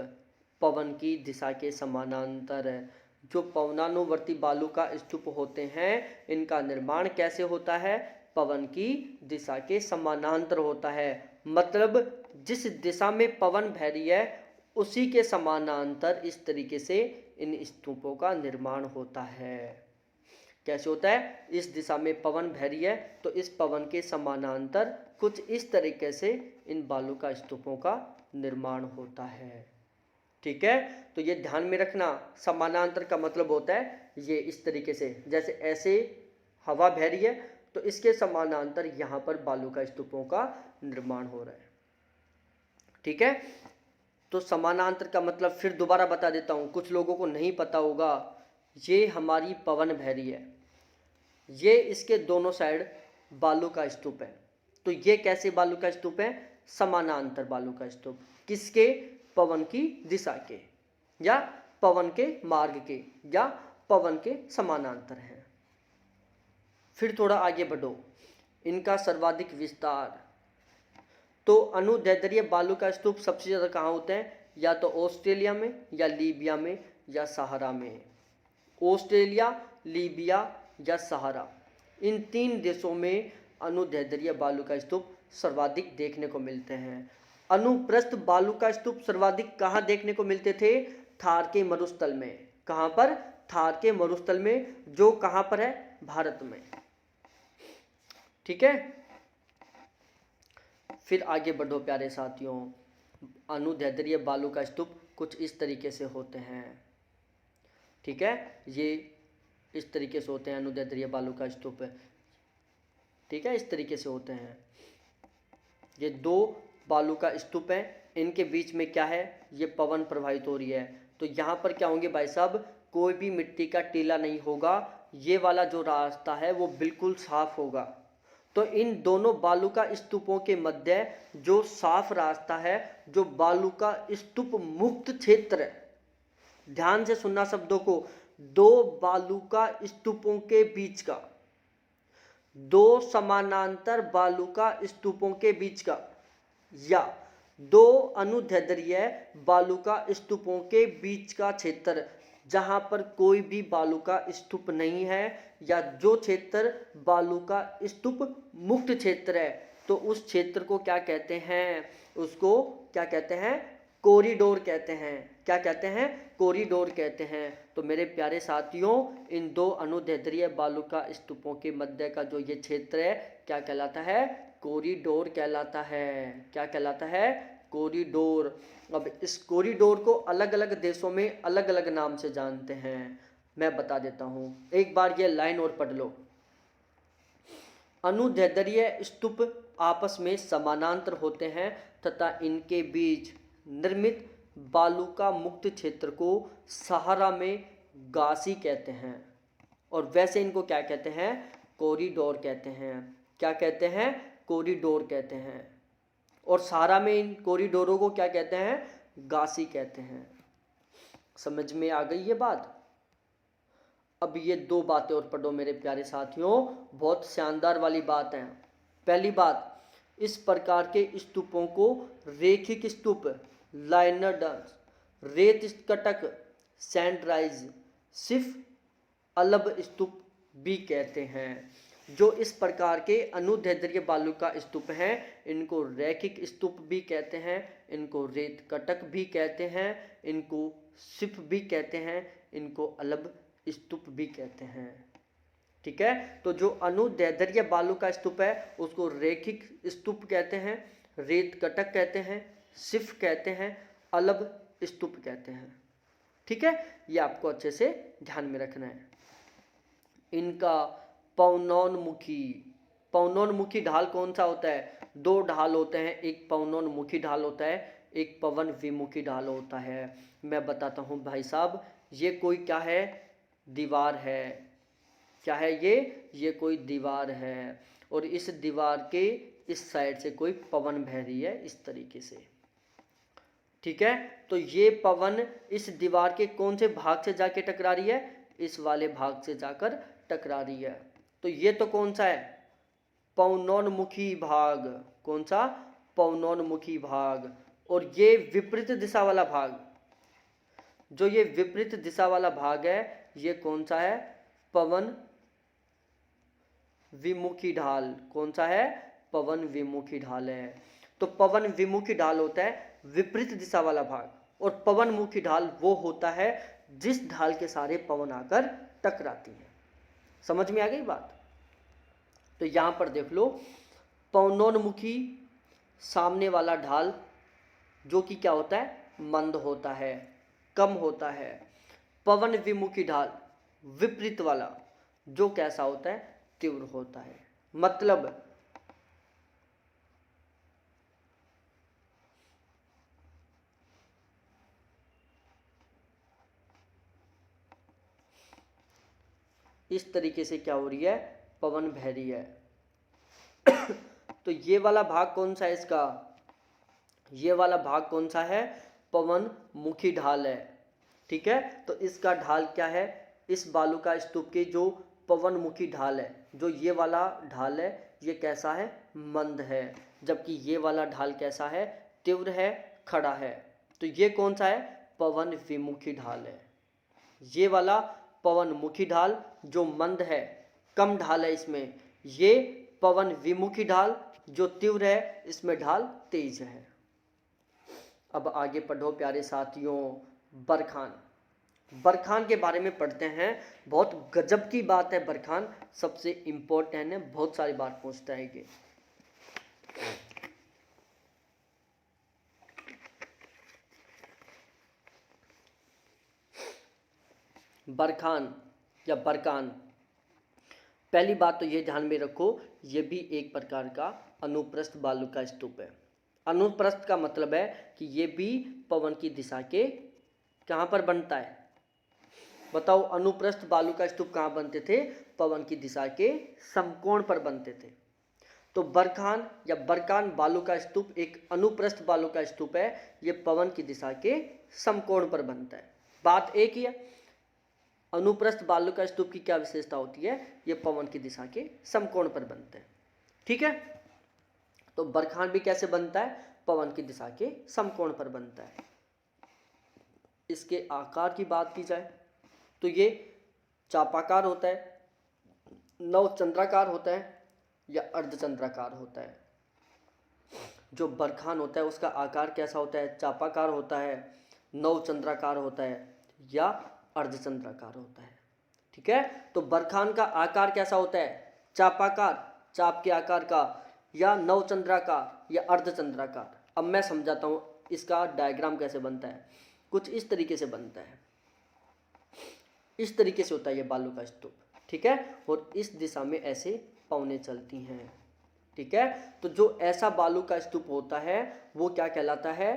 पवन की दिशा के समानांतर। जो पवनानुवर्ती बालू का स्तूप होते हैं, इनका निर्माण कैसे होता है? पवन की दिशा के समानांतर होता है। मतलब जिस दिशा में पवन बह रही है उसी के समानांतर इस तरीके से इन स्तूपों का निर्माण होता है। कैसे होता है? इस दिशा में पवन बह रही है तो इस पवन के समानांतर कुछ इस तरीके से इन बालू का स्तूपों का निर्माण होता है। ठीक है, तो ये ध्यान में रखना, समानांतर का मतलब होता है ये इस तरीके से, जैसे ऐसे हवा बह रही है तो इसके समानांतर यहाँ पर बालू का स्तूपों का निर्माण हो रहा है। ठीक है, तो समानांतर का मतलब फिर दोबारा बता देता हूँ, कुछ लोगों को नहीं पता होगा। ये हमारी पवन बह रही है, ये इसके दोनों साइड बालू का स्तूप है। तो ये कैसे बालू का स्तूप है? समानांतर बालू का स्तूप। किसके? पवन की दिशा के, या पवन के मार्ग के, या पवन के समानांतर है। फिर थोड़ा आगे बढ़ो, इनका सर्वाधिक विस्तार। तो अनुदैर्ध्य बालू का स्तूप सबसे ज़्यादा कहाँ होते हैं? या तो ऑस्ट्रेलिया में, या लीबिया में, या सहारा में। ऑस्ट्रेलिया, लीबिया या सहारा, इन 3 देशों में अनुदैर्ध्य बालू का स्तूप सर्वाधिक देखने को मिलते हैं। अनुप्रस्थ बालू का स्तूप सर्वाधिक कहाँ देखने को मिलते थे? थार के मरुस्थल में। कहाँ पर? थार के मरुस्थल में, जो कहाँ पर है? भारत में। ठीक है, फिर आगे बढ़ो प्यारे साथियों। अनुदैर्ध्य बालू का स्तूप कुछ इस तरीके से होते हैं। ठीक है, ये इस तरीके से होते हैं अनुदैर्ध्य बालू का स्तूप। ठीक है, इस तरीके से होते हैं। ये 2 बालू का स्तूप है, इनके बीच में क्या है? ये पवन प्रवाहित हो रही है। तो यहाँ पर क्या होंगे भाई साहब? कोई भी मिट्टी का टीला नहीं होगा। ये वाला जो रास्ता है वो बिल्कुल साफ होगा। तो इन दोनों बालू का स्तूपों के मध्य जो साफ रास्ता है, जो बालू का स्तूप मुक्त क्षेत्र है, ध्यान से सुनना शब्दों को, 2 बालू का स्तूपों के बीच का दो समानांतर बालुका स्तूपों के बीच का, या दो अनुदैर्ध्य बालुका स्तूपों के बीच का क्षेत्र जहां पर कोई भी बालुका स्तूप नहीं है, या जो क्षेत्र बालुका स्तूप मुक्त क्षेत्र है, तो उस क्षेत्र को क्या कहते हैं? उसको क्या कहते हैं? कॉरिडोर कहते हैं। क्या कहते हैं? कॉरिडोर कहते हैं। तो मेरे प्यारे साथियों, इन दो अनुदैर्ध्य बालुका स्तूपों के मध्य का जो ये क्षेत्र है क्या कहलाता है? कॉरिडोर कहलाता है। क्या कहलाता है? कॉरिडोर। अब इस कॉरिडोर को अलग अलग देशों में अलग अलग नाम से जानते हैं, मैं बता देता हूं। एक बार ये लाइन और पढ़ लो। अनुदैर्ध्य स्तूप आपस में समानांतर होते हैं तथा इनके बीच निर्मित बालुका मुक्त क्षेत्र को सहारा में गासी कहते हैं, और वैसे इनको क्या कहते हैं? कॉरिडोर कहते हैं। क्या कहते हैं? कॉरिडोर कहते हैं। और सहारा में इन कॉरिडोरों को क्या कहते हैं? गासी कहते हैं। समझ में आ गई ये बात? अब ये दो बातें और पढ़ो मेरे प्यारे साथियों, बहुत शानदार वाली बात है। पहली बात, इस प्रकार के स्तूपों को रेखिक स्तूप, लाइनर डांस, रेत कटक, सैंडराइज, सिर्फ अलब स्तूप भी कहते हैं। जो इस प्रकार के अनुदैर्ध्य बालुका स्तूप हैं इनको रैखिक स्तूप भी कहते हैं, इनको रेत कटक भी कहते हैं, इनको सिफ भी कहते हैं, इनको अलब स्तूप भी कहते हैं। ठीक है, तो जो अनुदैर्ध्य बालुका स्तूप है उसको रेखिक स्तूप कहते हैं, रेत कटक कहते हैं, सिफ कहते हैं, अलब स्तूप कहते हैं। ठीक है, ये आपको अच्छे से ध्यान में रखना है। इनका पवनोन्मुखी, पवनोन्मुखी ढाल कौन सा होता है? दो ढाल होते हैं, एक पवनोन्मुखी ढाल होता है, एक पवन विमुखी ढाल होता है। मैं बताता हूँ भाई साहब, ये कोई क्या है? दीवार है। क्या है ये कोई दीवार है, और इस दीवार के इस साइड से कोई पवन बह रही है इस तरीके से। ठीक है, तो ये पवन इस दीवार के कौन से भाग से जाके टकरा रही है? इस वाले भाग से जाकर टकरा रही है। तो ये तो कौन सा है? पवनोन्मुखी भाग। कौन सा? पवनोन्मुखी भाग। और ये विपरीत दिशा वाला भाग, जो ये विपरीत दिशा वाला भाग है, ये कौन सा है? पवन विमुखी ढाल। कौन सा है? पवन विमुखी ढाल है। तो पवन विमुखी ढाल होता है विपरीत दिशा वाला भाग, और पवन मुखी ढाल वो होता है जिस ढाल के सारे पवन आकर टकराती है। समझ में आ गई बात? तो यहां पर देख लो, पवनोन्मुखी सामने वाला ढाल जो कि क्या होता है? मंद होता है, कम होता है। पवन विमुखी ढाल विपरीत वाला जो कैसा होता है? तीव्र होता है। मतलब इस तरीके से क्या हो रही है? पवन बह रही है। तो ये वाला भाग कौन सा है इसका? ये वाला भाग कौन सा है? पवन मुखी ढाल है। ठीक है, तो इसका ढाल क्या है? इस बालुका स्तूप के जो पवन मुखी ढाल है, जो ये वाला ढाल है, ये कैसा है? मंद है। जबकि ये वाला ढाल कैसा है? तीव्र है, खड़ा है। तो ये कौन सा है? पवन विमुखी ढाल है। ये वाला पवन मुखी ढाल जो मंद है, कम ढाल है इसमें। ये पवन विमुखी ढाल जो तीव्र है, इसमें ढाल तेज है। अब आगे पढ़ो प्यारे साथियों, बरखान। बरखान के बारे में पढ़ते हैं। बहुत गजब की बात है बरखान, सबसे इंपॉर्टेंट है, बहुत सारी बात पूछता है ये। बरखान या बरकान, पहली बात तो ये ध्यान में रखो, ये भी एक प्रकार का अनुप्रस्थ बालुका स्तूप है। अनुप्रस्थ का मतलब है कि ये भी पवन की दिशा के कहाँ पर बनता है? बताओ, अनुप्रस्थ बालुका स्तूप कहाँ बनते थे? पवन की दिशा के समकोण पर बनते थे। तो बरखान या बरकान बालुका स्तूप एक अनुप्रस्थ बालुका स्तूप है, ये पवन की दिशा के समकोण पर बनता है। बात एक ही है। अनुप्रस्थ बालू का स्तूप की क्या विशेषता होती है? ये पवन की दिशा के समकोण पर बनते हैं। ठीक है, तो बरखान भी कैसे बनता है? पवन की दिशा के समकोण पर बनता है। इसके आकार की बात की जाए तो ये चापाकार होता है, नवचंद्राकार होता है या अर्धचंद्राकार होता है। जो बरखान होता है उसका आकार कैसा होता है? चापाकार होता है, नवचंद्राकार होता है या अर्धचंद्राकार होता है। ठीक है, तो बरखान का आकार कैसा होता है? चापाकार, चाप के आकार का, या नवचंद्राकार या अर्धचंद्राकार। अब मैं समझाता हूँ इसका डायग्राम कैसे बनता है। कुछ इस तरीके से बनता है, इस तरीके से होता है ये बालू का स्तूप। ठीक है, और इस दिशा में ऐसे पवनें चलती हैं। ठीक है, तो जो ऐसा बालू का स्तूप होता है वो क्या कहलाता है?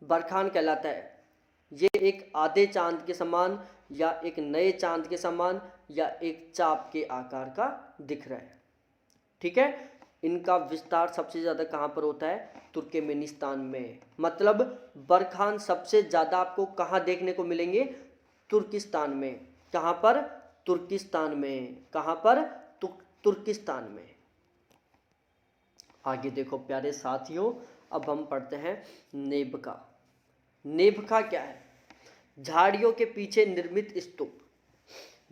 बरखान कहलाता है। ये एक आधे चांद के समान या एक नए चांद के समान या एक चाप के आकार का दिख रहा है। ठीक है, इनका विस्तार सबसे ज़्यादा कहाँ पर होता है? तुर्कमेनिस्तान में। मतलब बरखान सबसे ज़्यादा आपको कहाँ देखने को मिलेंगे? तुर्किस्तान में। कहाँ पर? तुर्किस्तान में। कहाँ पर? तुर्किस्तान में। आगे देखो प्यारे साथियों, अब हम पढ़ते हैं नेबका। नेबका क्या है? झाड़ियों के पीछे निर्मित स्तूप।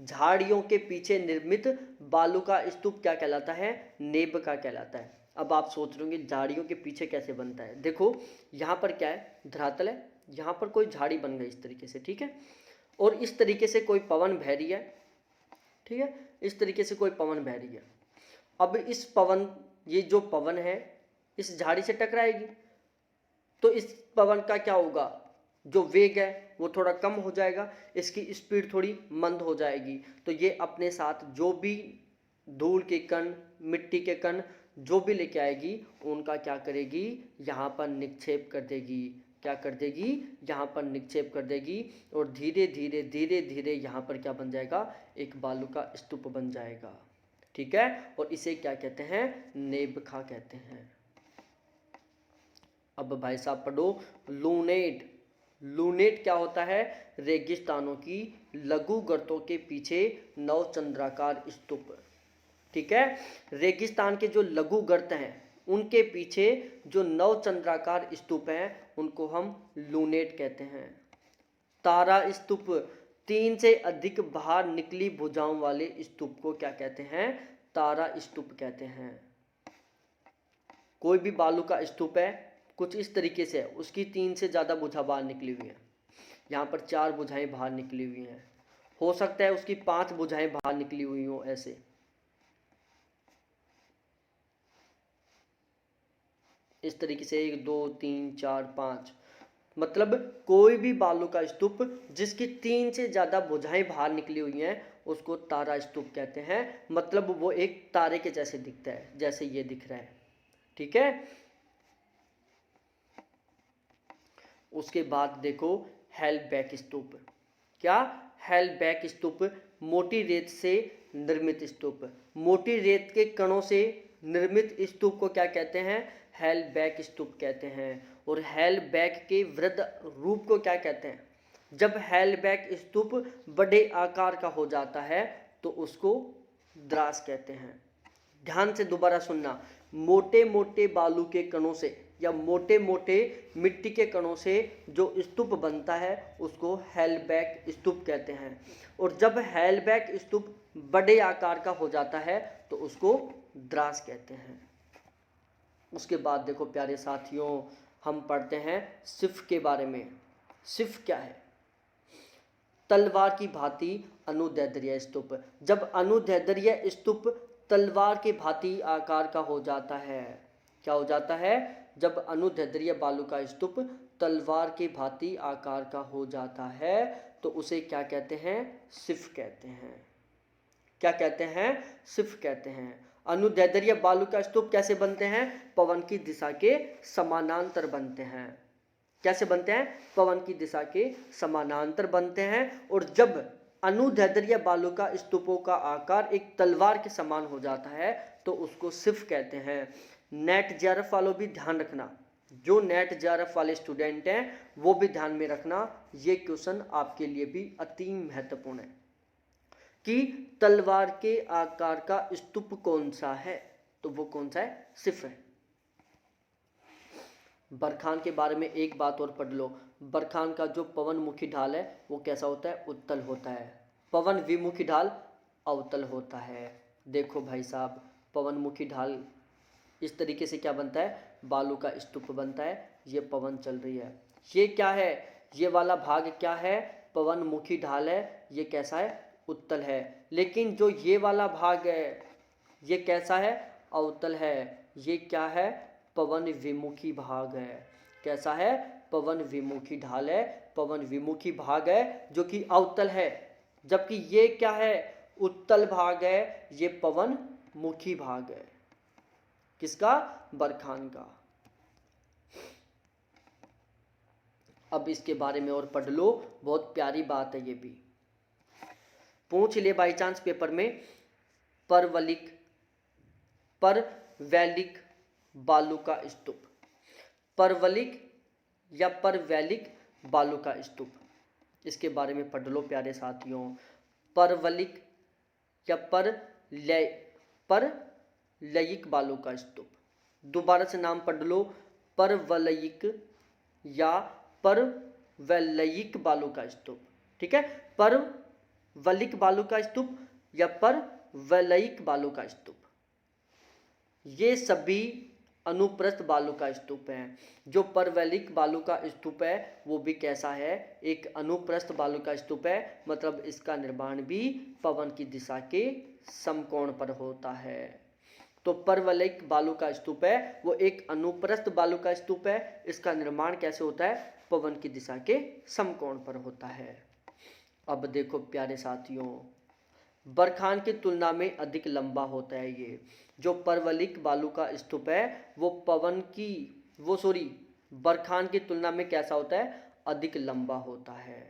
झाड़ियों के पीछे निर्मित बालू का स्तूप क्या कहलाता है? नेबका कहलाता है। अब आप सोच रहे होंगे झाड़ियों के पीछे कैसे बनता है। देखो यहाँ पर क्या है? धरातल है, यहाँ पर कोई झाड़ी बन गई इस तरीके से। ठीक है, और इस तरीके से कोई पवन बह रही है। ठीक है, इस तरीके से कोई पवन बह रही है। अब इस पवन, ये जो पवन है इस झाड़ी से टकराएगी तो इस पवन का क्या होगा? जो वेग है वो थोड़ा कम हो जाएगा, इसकी स्पीड थोड़ी मंद हो जाएगी। तो ये अपने साथ जो भी धूल के कण, मिट्टी के कण जो भी लेके आएगी उनका क्या करेगी? यहाँ पर निक्षेप कर देगी। क्या कर देगी? यहाँ पर निक्षेप कर देगी और धीरे धीरे धीरे धीरे यहाँ पर क्या बन जाएगा? एक बालू का स्तूप बन जाएगा। ठीक है, और इसे क्या कहते हैं? नेबखा कहते हैं। अब भाई साहब पढ़ो लूनेट। लूनेट क्या होता है? रेगिस्तानों की लघु गर्तों के पीछे नवचंद्राकार स्तूप। ठीक है, रेगिस्तान के जो लघु गर्त हैं उनके पीछे जो नवचंद्राकार स्तूप हैं उनको हम लूनेट कहते हैं। तारा स्तूप, 3 से अधिक बाहर निकली भुजाओं वाले स्तूप को क्या कहते हैं? तारा स्तूप कहते हैं। कोई भी बालू का स्तूप है कुछ इस तरीके से है, उसकी 3 से ज़्यादा भुजा बाहर निकली हुई है। यहाँ पर 4 भुजाएं बाहर निकली हुई हैं, हो सकता है उसकी 5 भुजाएं बाहर निकली हुई हो, ऐसे। इस तरीके से 1 2 3 4 5, मतलब कोई भी बालू का स्तूप जिसकी 3 से ज़्यादा भुजाएं बाहर निकली हुई हैं उसको तारा स्तूप कहते हैं। मतलब वो एक तारे के जैसे दिखता है, जैसे ये दिख रहा है। ठीक है, उसके बाद देखो हेलबैक स्तूप। क्या? हेलबैक स्तूप, मोटी रेत से निर्मित स्तूप। मोटी रेत के कणों से निर्मित स्तूप को क्या कहते हैं? हेलबैक स्तूप कहते हैं। और हेलबैक के वृद्ध रूप को क्या कहते हैं? जब हेलबैक स्तूप बड़े आकार का हो जाता है तो उसको द्रास कहते हैं। ध्यान से दोबारा सुनना, मोटे मोटे बालू के कणों से या मोटे मोटे मिट्टी के कणों से जो स्तूप बनता है उसको हेलबैक स्तूप कहते हैं। और जब हेलबैक स्तूप बड़े आकार का हो जाता है तो उसको द्रास कहते हैं। उसके बाद देखो प्यारे साथियों, हम पढ़ते हैं सिफ के बारे में। सिफ क्या है? तलवार की भांति अनुदैर्ध्य स्तूप। जब अनुदैर्ध्य स्तूप तलवार के भांति आकार का हो जाता है, क्या हो जाता है? जब अनुदैर्ध्य बालू का स्तूप तलवार के भांति आकार का हो जाता है तो उसे क्या कहते हैं? सिफ कहते हैं। क्या कहते हैं? सिफ कहते हैं। अनुदैर्ध्य बालू का स्तूप कैसे बनते हैं? पवन की दिशा के समानांतर बनते हैं। कैसे बनते हैं? पवन की दिशा के समानांतर बनते हैं। और जब अनुदैर्ध्य बालू का स्तूपों का आकार एक तलवार के समान हो जाता है तो उसको सिफ कहते हैं। नेट जेआरएफ वालों भी ध्यान रखना, जो नेट जेआरएफ वाले स्टूडेंट हैं वो भी ध्यान में रखना, ये क्वेश्चन आपके लिए भी अति महत्वपूर्ण है। कि तलवार के आकार का स्तूप कौन सा है? तो वो कौन सा है? सिर्फ है। बरखान के बारे में एक बात और पढ़ लो। बरखान का जो पवन मुखी ढाल है वो कैसा होता है? उत्तल होता है। पवन विमुखी ढाल अवतल होता है। देखो भाई साहब, पवन मुखी ढाल इस तरीके से क्या बनता है? बालू का स्तूप बनता है। ये पवन चल रही है। ये क्या है? ये वाला भाग क्या है? पवन मुखी ढाल है। ये कैसा है? उत्तल है। लेकिन जो ये वाला भाग है ये कैसा है? अवतल है। ये क्या है? पवन विमुखी भाग है। कैसा है? पवन विमुखी ढाल है, पवन विमुखी भाग है जो कि अवतल है। जबकि ये क्या है? उत्तल भाग है। ये पवन मुखी भाग है। किसका? बरखान का। अब इसके बारे में और पढ़ लो, बहुत प्यारी बात है। ये भी पूछ ले बाई चांस पेपर में। परवलिक परवैलिक बालू का स्तूप। परवलिक या परवैलिक बालू का स्तूप, इसके बारे में पढ़ लो प्यारे साथियों। परवलिक या परलयिक बालू का स्तूप। दोबारा से नाम पढ़ लो। परवलयिक या परवैलयिक बालू का स्तूप। ठीक है, परवलिक बालू का स्तूप या परवैलयिक बालू का स्तूप, ये सभी अनुप्रस्थ बालू का स्तूप है। जो परवैलिक बालू का स्तूप है वो भी कैसा है? एक अनुप्रस्थ बालू का स्तूप है। मतलब इसका निर्माण भी पवन की दिशा के समकोण पर होता है। तो परवलयिक बालू का स्तूप है वो एक अनुप्रस्थ बालू का स्तूप है। इसका निर्माण कैसे होता है? पवन की दिशा के समकोण पर होता है। अब देखो प्यारे साथियों, बरखान की तुलना में अधिक लंबा होता है। ये जो परवलिक बालू का स्तूप है वो बरखान की तुलना में कैसा होता है? अधिक लंबा होता है।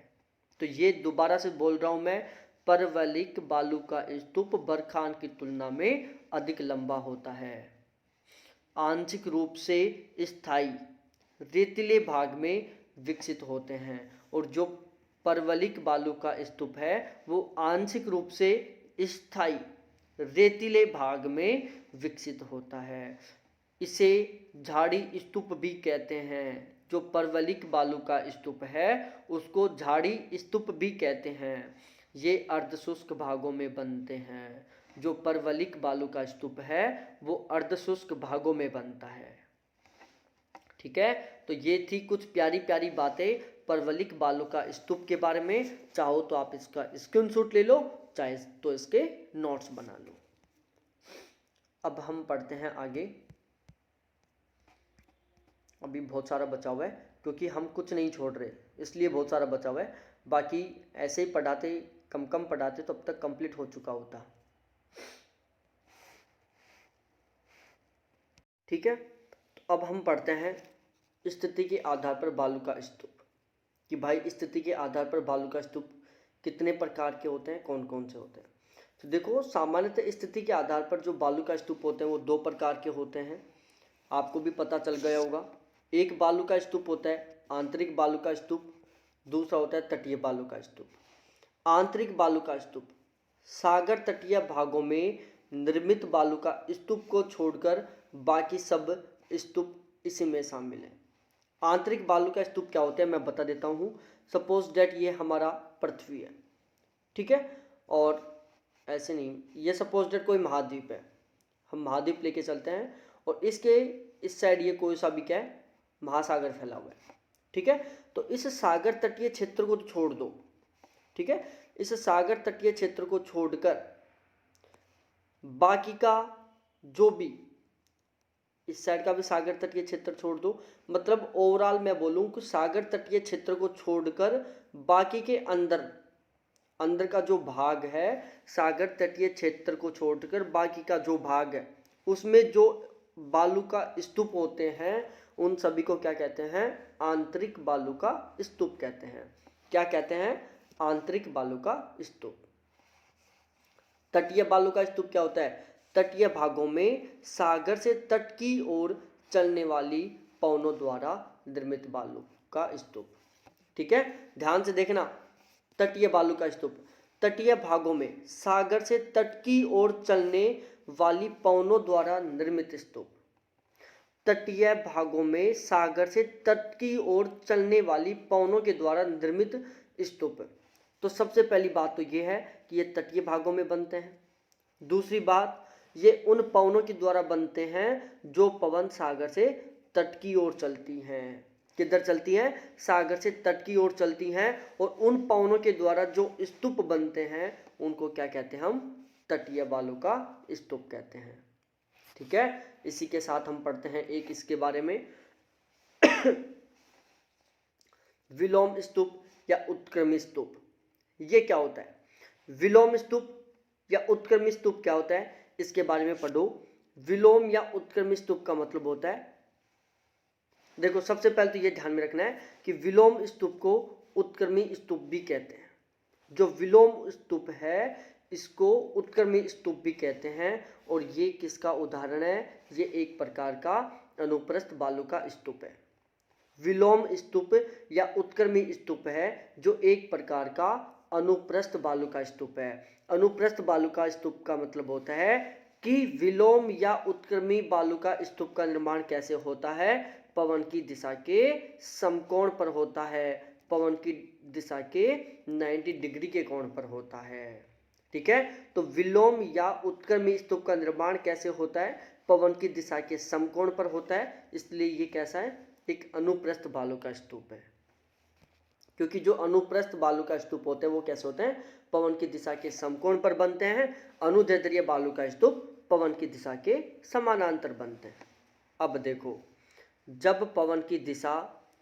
तो ये दोबारा से बोल रहा हूं मैं, परवलिक बालू का स्तूप बरखान की तुलना में अधिक लंबा होता है। आंशिक रूप से स्थायी रेतीले भाग में विकसित होते हैं। और जो परवलिक बालू का स्तूप है वो आंशिक रूप से स्थायी रेतीले भाग में विकसित होता है। इसे झाड़ी स्तूप भी कहते हैं। जो परवलिक बालू का स्तूप है उसको झाड़ी स्तूप भी कहते हैं। ये अर्धशुष्क भागों में बनते हैं। जो परवलिक बालू का स्तूप है वो अर्धशुष्क भागों में बनता है। ठीक है, तो ये थी कुछ प्यारी प्यारी बातें परवलिक बालू का स्तूप के बारे में। चाहो तो आप इसका स्क्रीनशॉट ले लो, चाहे तो इसके नोट्स बना लो। अब हम पढ़ते हैं आगे। अभी बहुत सारा बचा हुआ है क्योंकि हम कुछ नहीं छोड़ रहे, इसलिए बहुत सारा बचा हुआ है। बाकी ऐसे ही पढ़ाते, कम कम पढ़ाते तो अब तक कंप्लीट हो चुका होता। ठीक है, तो अब हम पढ़ते हैं स्थिति के आधार पर बालू का स्तूप। कि भाई स्थिति के आधार पर बालू का स्तूप कितने प्रकार के होते हैं, कौन कौन से होते हैं। तो देखो, सामान्यतः स्थिति के आधार पर जो बालू का स्तूप होते हैं वो दो प्रकार के होते हैं। आपको भी पता चल गया होगा। एक बालू का स्तूप होता है आंतरिक बालू का स्तूप, दूसरा होता है तटीय बालू का स्तूप। आंतरिक बालू का स्तूप सागर तटीय भागों में निर्मित बालू का स्तूप को छोड़कर बाकी सब स्तूप इसी में शामिल है। आंतरिक बालू का स्तूप क्या होता है मैं बता देता हूँ। सपोज डेट ये हमारा पृथ्वी है, ठीक है, और ऐसे नहीं, ये सपोज डेट कोई महाद्वीप है, हम महाद्वीप लेके चलते हैं और इसके इस साइड ये कोई सा भी क्या है, महासागर फैला हुआ है। ठीक है, तो इस सागर तटीय क्षेत्र को छोड़ दो। ठीक है, इस सागर तटीय क्षेत्र को छोड़कर बाकी का जो भी, इस साइड का भी सागर तटीय क्षेत्र छोड़ दो, मतलब ओवरऑल मैं बोलूं कि सागर तटीय क्षेत्र को छोड़कर बाकी के अंदर का जो भाग है, सागर तटीय क्षेत्र को छोड़कर बाकी का जो भाग है उसमें जो बालू का स्तूप होते हैं उन सभी को क्या कहते हैं? आंतरिक बालू का स्तूप कहते हैं। क्या कहते हैं? आंतरिक बालू का स्तूप। तटीय बालू का स्तूप क्या होता है? तटीय भागों में सागर से तट की ओर चलने वाली पवनों द्वारा निर्मित बालू का स्तूप। ठीक है, ध्यान से देखना। तटीय बालू का स्तूप, तटीय भागों में सागर से तट की ओर चलने वाली पवनों द्वारा निर्मित स्तूप। तटीय भागों में सागर से तट की ओर चलने वाली पवनों के द्वारा निर्मित स्तूप। तो सबसे पहली बात तो ये है कि ये तटीय भागों में बनते हैं। दूसरी बात, ये उन पवनों के द्वारा बनते हैं जो पवन सागर से तट की ओर चलती हैं। किधर चलती हैं? सागर से तट की ओर चलती हैं। और उन पवनों के द्वारा जो स्तूप बनते हैं उनको क्या कहते हैं? हम तटीय बालू का स्तूप कहते हैं। ठीक है, इसी के साथ हम पढ़ते हैं एक इसके बारे में विलोम स्तूप या उत्क्रमी स्तूप। ये क्या होता है? विलोम स्तूप या उत्क्रमी स्तूप क्या होता है, इसके बारे में पढ़ो। विलोम या उत्क्रमी स्तूप का मतलब होता है, देखो सबसे पहले तो ये ध्यान में रखना है कि विलोम स्तूप को उत्क्रमी स्तूप भी कहते हैं। जो विलोम स्तूप है इसको उत्क्रमी स्तूप भी कहते हैं। और ये किसका उदाहरण है? ये एक प्रकार का अनुप्रस्थ बालू का स्तूप है। विलोम स्तूप या उत्क्रमी स्तूप है जो एक प्रकार का अनुप्रस्थ बालू का स्तूप है। अनुप्रस्थ बालू का स्तूप का मतलब होता है कि विलोम या उत्क्रमी बालू का स्तूप का निर्माण कैसे होता है? पवन की दिशा के समकोण पर होता है। पवन की दिशा के 90 डिग्री के कोण पर होता है। ठीक है, तो विलोम या उत्क्रमी स्तूप का निर्माण कैसे होता है? पवन की दिशा के समकोण पर होता है। इसलिए ये कैसा है? एक अनुप्रस्थ बालू का स्तूप है। क्योंकि जो अनुप्रस्थ बालू का स्तूप होते हैं वो कैसे होते हैं? पवन की दिशा के समकोण पर बनते हैं। अनुदैर्ध्य बालू का स्तूप पवन की दिशा के समानांतर बनते हैं। अब देखो, जब पवन की दिशा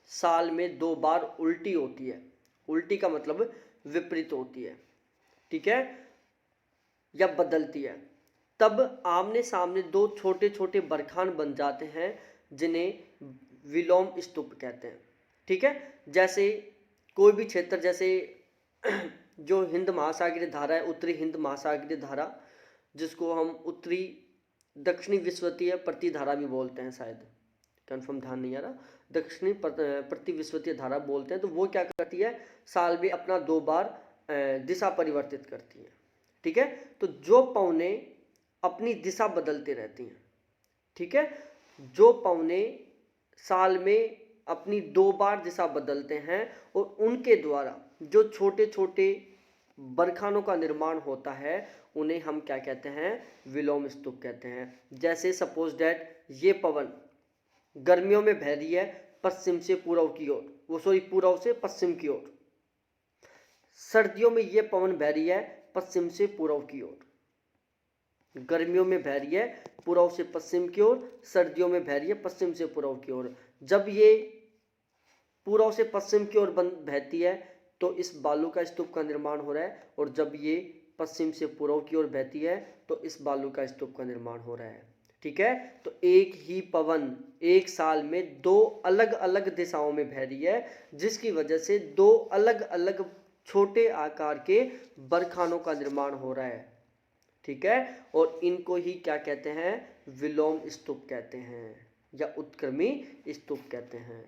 साल में 2 बार उल्टी होती है, उल्टी का मतलब विपरीत होती है, ठीक है, या बदलती है, तब आमने सामने 2 छोटे छोटे बरखान बन जाते हैं जिन्हें विलोम स्तूप कहते हैं। ठीक है, जैसे कोई भी क्षेत्र, जैसे जो हिंद महासागरीय धारा है, उत्तरी हिंद महासागरीय धारा, जिसको हम उत्तरी दक्षिणी विषुवतीय प्रतिधारा भी बोलते हैं, शायद कंफर्म ध्यान नहीं आ रहा, दक्षिणी प्रतिविषुवतीय धारा बोलते हैं। तो वो क्या करती है? साल में अपना 2 बार दिशा परिवर्तित करती है। ठीक है, तो जो पवने अपनी दिशा बदलते रहती हैं, ठीक है, जो पवने साल में अपनी 2 बार दिशा बदलते हैं और उनके द्वारा जो छोटे छोटे बरखानों का निर्माण होता है उन्हें हम क्या कहते हैं? विलोम स्तूप कहते हैं। जैसे सपोज दैट ये पवन गर्मियों में बह रही है पश्चिम से पूर्व की ओर, पूर्व से पश्चिम की ओर। सर्दियों में ये पवन बह रही है पश्चिम से पूर्व की ओर। गर्मियों में बह रही है पूर्व से पश्चिम की ओर, सर्दियों में बह रही है पश्चिम से पूर्व की ओर। जब ये पूर्व से पश्चिम की ओर बहती है तो इस बालू का स्तूप का निर्माण हो रहा है, और जब ये पश्चिम से पूर्व की ओर बहती है तो इस बालू का स्तूप का निर्माण हो रहा है। ठीक है, तो एक ही पवन एक साल में 2 अलग अलग दिशाओं में बह रही है, जिसकी वजह से 2 अलग अलग छोटे आकार के बरखानों का निर्माण हो रहा है। ठीक है, और इनको ही क्या कहते हैं? विलोम स्तूप कहते हैं या उत्क्रमी स्तूप कहते हैं।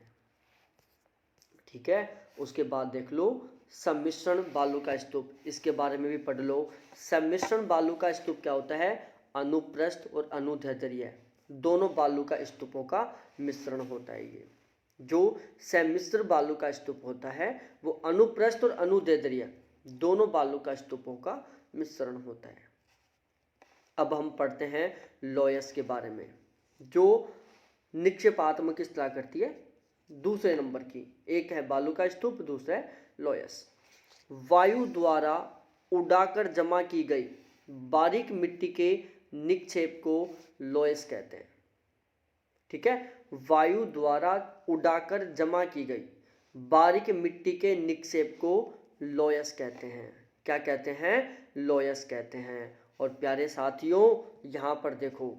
ठीक है, उसके बाद देख लो सम्मिश्रण बालू का स्तूप, इसके बारे में भी पढ़ लो। सम्मिश्रण बालू का स्तूप क्या होता है? अनुप्रस्थ और अनुदैर्ध्य दोनों बालू का स्तूपों का मिश्रण होता है। ये जो सम्मिश्र बालू का स्तूप होता है वो अनुप्रस्थ और अनुदैर्ध्य दोनों बालू का स्तूपों का मिश्रण होता है। अब हम पढ़ते हैं लोयस के बारे में, जो निक्षेपात्मक स्थलाकृति है दूसरे नंबर की। एक है बालू का स्तूप, दूसरा है लोयस। वायु द्वारा उड़ाकर जमा की गई बारीक मिट्टी के निक्षेप को लोयस कहते हैं। ठीक है, वायु द्वारा उड़ाकर जमा की गई बारीक मिट्टी के निक्षेप को लोयस कहते हैं। क्या कहते हैं? लोयस कहते हैं। और प्यारे साथियों, यहाँ पर देखो,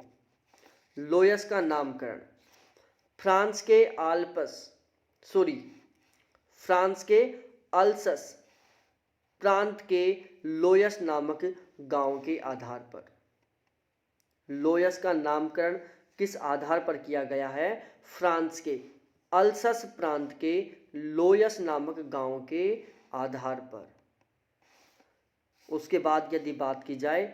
लोयस का नामकरण फ्रांस के अल्सस प्रांत के लोयस नामक गांव के आधार पर। लोयस का नामकरण किस आधार पर किया गया है? फ्रांस के अल्सस प्रांत के लोयस नामक गांव के आधार पर। उसके बाद यदि बात की जाए,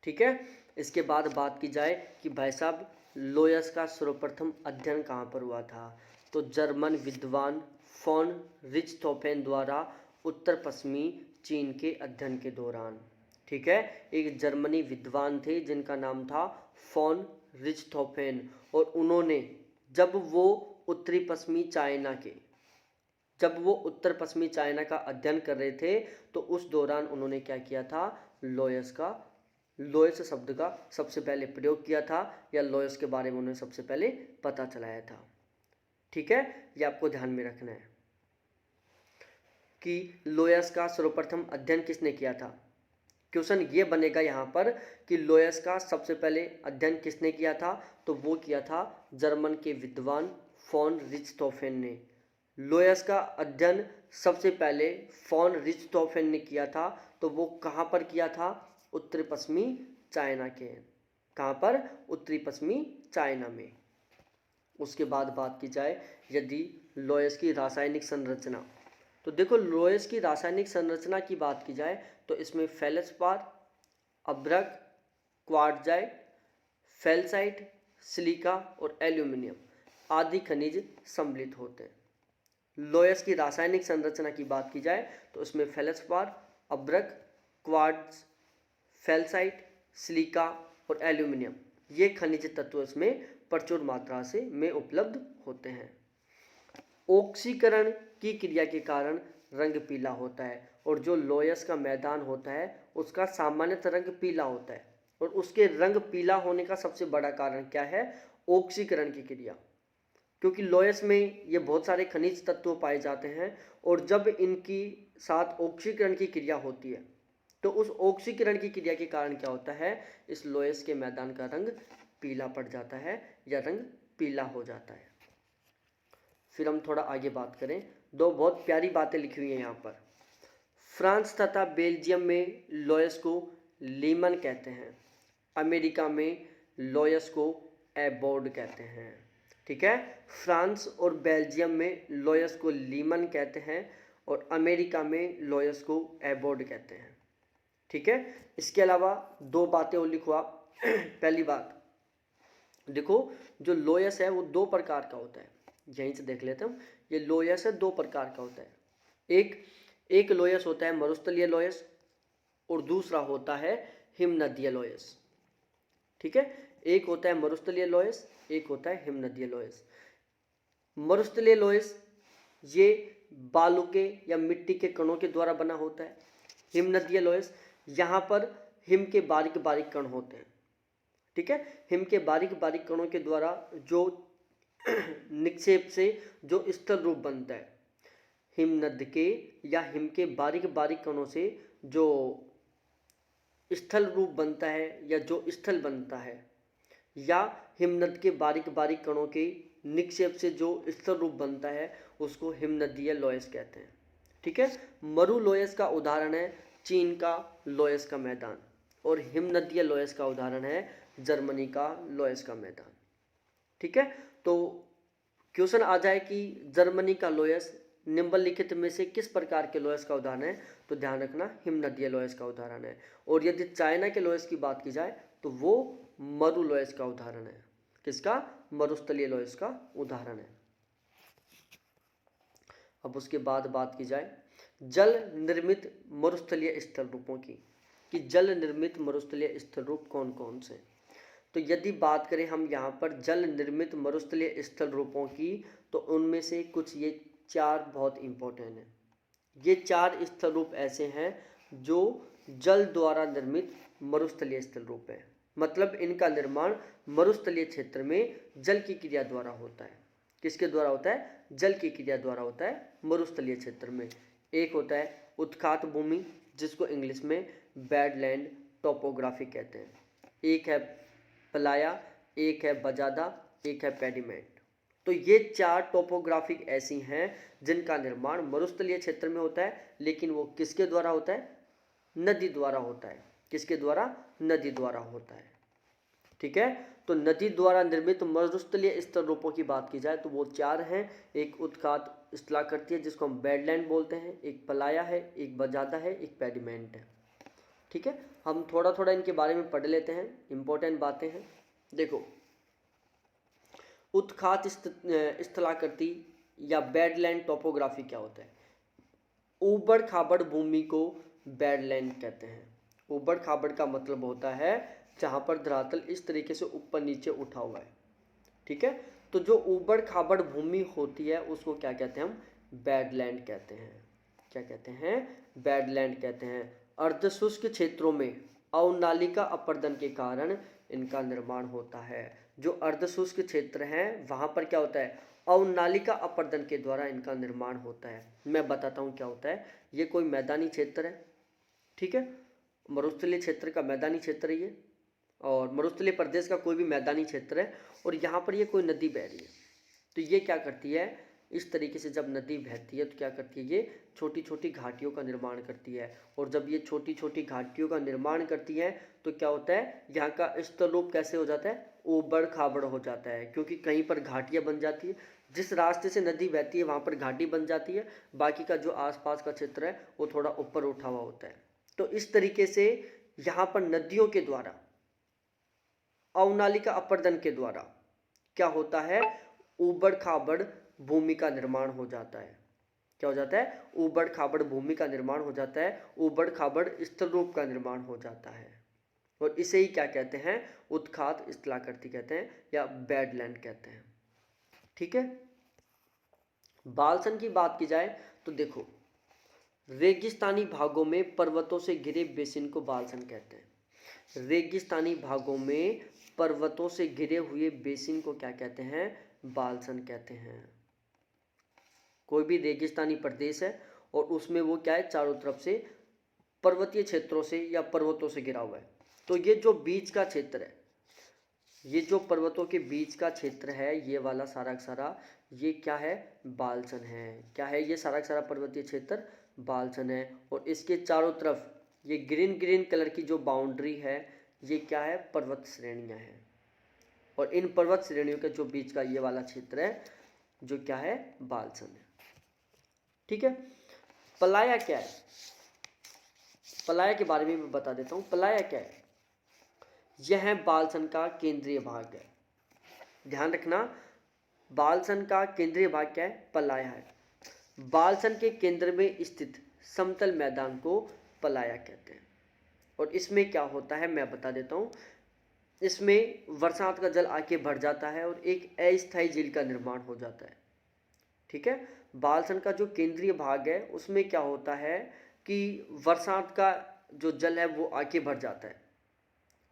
ठीक है, इसके बाद बात की जाए कि भाई साहब लोयस का सर्वप्रथम अध्ययन कहाँ पर हुआ था, तो जर्मन विद्वान फॉन रिचटहोफेन द्वारा उत्तर पश्चिमी चीन के अध्ययन के दौरान। ठीक है, एक जर्मनी विद्वान थे जिनका नाम था फॉन रिचटहोफेन, और उन्होंने जब वो उत्तर पश्चिमी चाइना का अध्ययन कर रहे थे तो उस दौरान उन्होंने क्या किया था, लोयस शब्द का सबसे पहले प्रयोग किया था, या लोयस के बारे में उन्हें सबसे पहले पता चलाया था। ठीक है, ये आपको ध्यान में रखना है कि लोयस का सर्वप्रथम अध्ययन किसने किया था। क्वेश्चन ये बनेगा यहाँ पर कि लोयस का सबसे पहले अध्ययन किसने किया था, तो वो किया था जर्मन के विद्वान फॉन रिचटहोफेन ने। लोयस का अध्ययन सबसे पहले फॉन रिचटहोफेन ने किया था, तो वो कहाँ पर किया था, उत्तरी पश्चिमी चाइना के। कहाँ पर, उत्तरी पश्चिमी चाइना में। उसके बाद बात की जाए यदि लोयस की रासायनिक संरचना, तो देखो लोयस की रासायनिक संरचना की बात की जाए तो इसमें फेल्ड्स्पार, अभ्रक, क्वार्ट्जाइट, फेल्साइट, सिलिका और एल्यूमिनियम आदि खनिज सम्मिलित होते हैं। लोयस की रासायनिक संरचना की बात की जाए तो इसमें फेल्ड्स्पार, अभ्रक, क्वार्ट्ज, फेल्साइट, सिलिका और एल्यूमिनियम ये खनिज तत्व इसमें प्रचुर मात्रा से में उपलब्ध होते हैं। ऑक्सीकरण की क्रिया के कारण रंग पीला होता है, और जो लोयस का मैदान होता है उसका सामान्यतः रंग पीला होता है, और उसके रंग पीला होने का सबसे बड़ा कारण क्या है, ऑक्सीकरण की क्रिया। क्योंकि लोयस में ये बहुत सारे खनिज तत्व पाए जाते हैं, और जब इनकी साथ ऑक्सीकरण की क्रिया होती है तो उस ऑक्सीकरण की क्रिया के कारण क्या होता है, इस लोयस के मैदान का रंग पीला पड़ जाता है या रंग पीला हो जाता है। फिर हम थोड़ा आगे बात करें, दो बहुत प्यारी बातें लिखी हुई हैं यहाँ पर। फ्रांस तथा बेल्जियम में लोयस को लीमन कहते हैं, अमेरिका में लोयस को एबोर्ड कहते हैं। ठीक है, फ्रांस और बेल्जियम में लोयस को लीमन कहते हैं और अमेरिका में लोयस को एबोर्ड कहते हैं। ठीक है, इसके अलावा दो बातें और लिखो आप। पहली बात देखो, जो लोयस है वो दो प्रकार का होता है, यहीं से देख लेते हम। ये लोयस है दो प्रकार का होता है। एक लोयस होता है मरुस्थलीय लोयस, और दूसरा होता है हिमनदीय लोयस। ठीक है, एक होता है मरुस्थलीय लोयस, एक होता है हिमनदीय लोयस। मरुस्थलीय लोयस ये बालू के या मिट्टी के कणों के द्वारा बना होता है। हिमनदीय लोयस यहाँ पर हिम के बारीक बारीक कण होते हैं। ठीक है, हिम के बारीक बारीक कणों के द्वारा जो निक्षेप से जो स्थल रूप बनता है, हिमनद के या हिम के बारीक बारीक कणों से जो स्थल रूप बनता है या जो स्थल बनता है, या हिमनद के बारीक बारीक कणों के निक्षेप से जो स्थल रूप बनता है, उसको हिमनदीय लोयस कहते हैं। ठीक है, मरु लोयस का उदाहरण है चीन का लोयस का मैदान, और हिमनदीय लोयस का उदाहरण है जर्मनी का लोयस का मैदान। ठीक है, तो क्वेश्चन आ जाए कि जर्मनी का लोयस निम्नलिखित में से किस प्रकार के लोयस का उदाहरण है, तो ध्यान रखना हिमनदीय लोयस का उदाहरण है। और यदि चाइना के लोयस की बात की जाए तो वो मरु लोयस का उदाहरण है। किसका, मरुस्थलीय लोयस का उदाहरण है। अब उसके बाद बात की जाए जल निर्मित मरुस्थलीय स्थल रूपों की, कि जल निर्मित मरुस्थलीय स्थल रूप कौन कौन से। तो यदि बात करें हम यहाँ पर जल निर्मित मरुस्थलीय स्थल रूपों की, तो उनमें से कुछ ये चार बहुत इंपॉर्टेंट हैं। ये चार स्थल रूप ऐसे हैं जो जल द्वारा निर्मित मरुस्थलीय स्थल रूप है, मतलब इनका निर्माण मरुस्थलीय क्षेत्र में जल की क्रिया द्वारा होता है। किसके द्वारा होता है, जल की क्रिया द्वारा होता है मरुस्थलीय क्षेत्र में। एक होता है उत्खात भूमि, जिसको इंग्लिश में बैडलैंड टोपोग्राफी कहते हैं। एक है पलाया, एक है बजादा, एक है पेडिमेंट। तो ये चार टोपोग्राफिक ऐसी हैं जिनका निर्माण मरुस्थलीय क्षेत्र में होता है, लेकिन वो किसके द्वारा होता है, नदी द्वारा होता है। किसके द्वारा, नदी द्वारा होता है। ठीक है, तो नदी द्वारा निर्मित मरुस्थलीय स्थल रूपों की बात की जाए तो वो चार हैं। एक उत्खात इस्तेलाह करती है जिसको हम बेडलैंड बोलते हैं। एक पलाया है, एक बजादा है, एक पेडिमेंट है। ठीक है, हम थोड़ा थोड़ा इनके बारे में पढ़ लेते हैं, इंपॉर्टेंट बातें हैं। देखो, उत्खात स्थलाकृति या बेडलैंड टोपोग्राफी क्या होता है? ऊबड़ खाबड़ भूमि को बेडलैंड कहते हैं। ऊबड़ खाबड़ का मतलब होता है जहाँ पर धरातल इस तरीके से ऊपर नीचे उठा हुआ है। ठीक है, तो जो ऊबड़ खाबड़ भूमि होती है उसको क्या कहते हैं? हम बेडलैंड कहते हैं। क्या कहते हैं? बेडलैंड कहते हैं। अर्धशुष्क क्षेत्रों में अवनालिका अपरदन के कारण इनका निर्माण होता है। जो अर्धशुष्क क्षेत्र हैं वहाँ पर क्या होता है? अवनालिका अपरदन के द्वारा इनका निर्माण होता है। मैं बताता हूँ क्या होता है। ये कोई मैदानी क्षेत्र है, ठीक है, मरुस्थलीय क्षेत्र का मैदानी क्षेत्र है ये, और मरुस्थलीय प्रदेश का कोई भी मैदानी क्षेत्र है, और यहाँ पर ये कोई नदी बह रही है। तो ये क्या करती है? इस तरीके से जब नदी बहती है तो क्या करती है? ये छोटी छोटी घाटियों का निर्माण करती है, और जब ये छोटी छोटी घाटियों का निर्माण करती है तो क्या होता है? यहाँ का स्थलरूप कैसे हो जाता है? ऊबड़ खाबड़ हो जाता है, क्योंकि कहीं पर घाटियाँ बन जाती है। जिस रास्ते से नदी बहती है वहाँ पर घाटी बन जाती है, बाकी का जो आसपास का क्षेत्र है वो थोड़ा ऊपर उठा हुआ होता है। तो इस तरीके से यहाँ पर नदियों के द्वारा, अवनालिका अपरदन के द्वारा क्या होता है? ऊबड़ खाबड़ भूमि का निर्माण हो जाता है। क्या हो जाता है? ऊबड़ खाबड़ भूमि का निर्माण हो जाता है, ऊबड़ खाबड़ स्थल रूप का निर्माण हो जाता है, और इसे ही क्या कहते हैं? उत्खात स्थलाकृति कहते हैं या बेडलैंड कहते हैं। ठीक है, बालसन की बात की जाए तो देखो, रेगिस्तानी भागों में पर्वतों से घिरे बेसिन को बालसन कहते हैं। रेगिस्तानी भागों में पर्वतों से घिरे हुए बेसिन को क्या कहते हैं? बालसन कहते हैं। कोई भी रेगिस्तानी प्रदेश है और उसमें वो क्या है? चारों तरफ से पर्वतीय क्षेत्रों से या पर्वतों से घिरा हुआ है, तो ये जो बीच का क्षेत्र है, ये जो पर्वतों के बीच का क्षेत्र है, ये वाला सारा का सारा ये क्या है? बालसन है। क्या है? ये सारा का सारा पर्वतीय क्षेत्र बालसन है, और इसके चारों तरफ ये ग्रीन ग्रीन कलर की जो बाउंड्री है ये क्या है? पर्वत श्रेणियां हैं, और इन पर्वत श्रेणियों के जो बीच का ये वाला क्षेत्र है जो क्या है? बालसन है। ठीक है, पलाया क्या है? पलाया के बारे में मैं बता देता हूँ। पलाया क्या है? यह बालसन का केंद्रीय भाग है। ध्यान रखना, बालसन का केंद्रीय भाग क्या है? पलाया है। बालसन के केंद्र में स्थित समतल मैदान को पलाया कहते हैं, और इसमें क्या होता है मैं बता देता हूँ। इसमें बरसात का जल आके भर जाता है और एक अस्थायी झील का निर्माण हो जाता है। ठीक है, बालसन का जो केंद्रीय भाग है उसमें क्या होता है कि बरसात का जो जल है वो आके भर जाता है।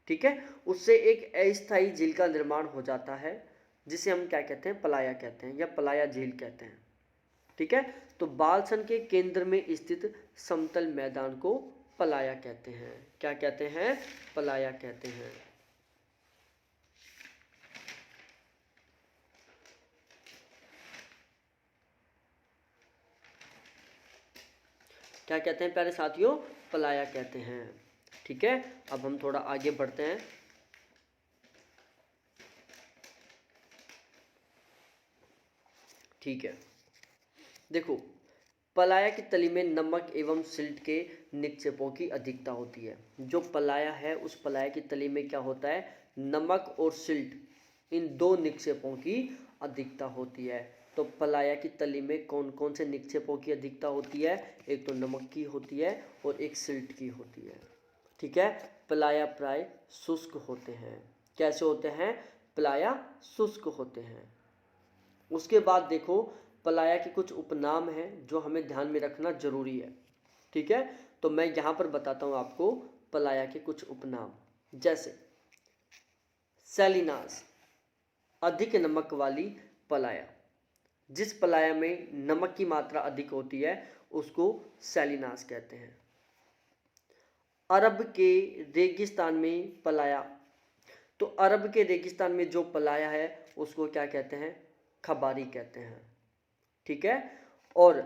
ठीक है, उससे एक अस्थायी झील का निर्माण हो जाता है, जिसे हम क्या कहते हैं? पलाया कहते हैं या पलाया झील कहते हैं। ठीक है, तो बालसन के केंद्र में स्थित समतल मैदान को पलाया कहते हैं। क्या कहते हैं? पलाया कहते हैं। क्या कहते हैं प्यारे साथियों? पलाया कहते हैं। ठीक है, अब हम थोड़ा आगे बढ़ते हैं। ठीक है, देखो, पलाया की तली में नमक एवं सिल्ट के निक्षेपों की अधिकता होती है। जो पलाया है उस पलाया की तली में क्या होता है? नमक और सिल्ट, इन दो निक्षेपों की अधिकता होती है। तो पलाया की तली में कौन कौन से निक्षेपों की अधिकता होती है? एक तो नमक की होती है और एक सिल्ट की होती है। ठीक है, पलाया प्राय शुष्क होते हैं। कैसे होते हैं? पलाया शुष्क होते हैं। उसके बाद देखो, पलाया के कुछ उपनाम हैं जो हमें ध्यान में रखना जरूरी है। ठीक है, तो मैं यहाँ पर बताता हूँ आपको पलाया के कुछ उपनाम, जैसे सैलिनास, अधिक नमक वाली पलाया। जिस पलाया में नमक की मात्रा अधिक होती है उसको सैलिनास कहते हैं। अरब के रेगिस्तान में पलाया, तो अरब के रेगिस्तान में जो पलाया है उसको क्या कहते हैं? खबारी कहते हैं। ठीक है, और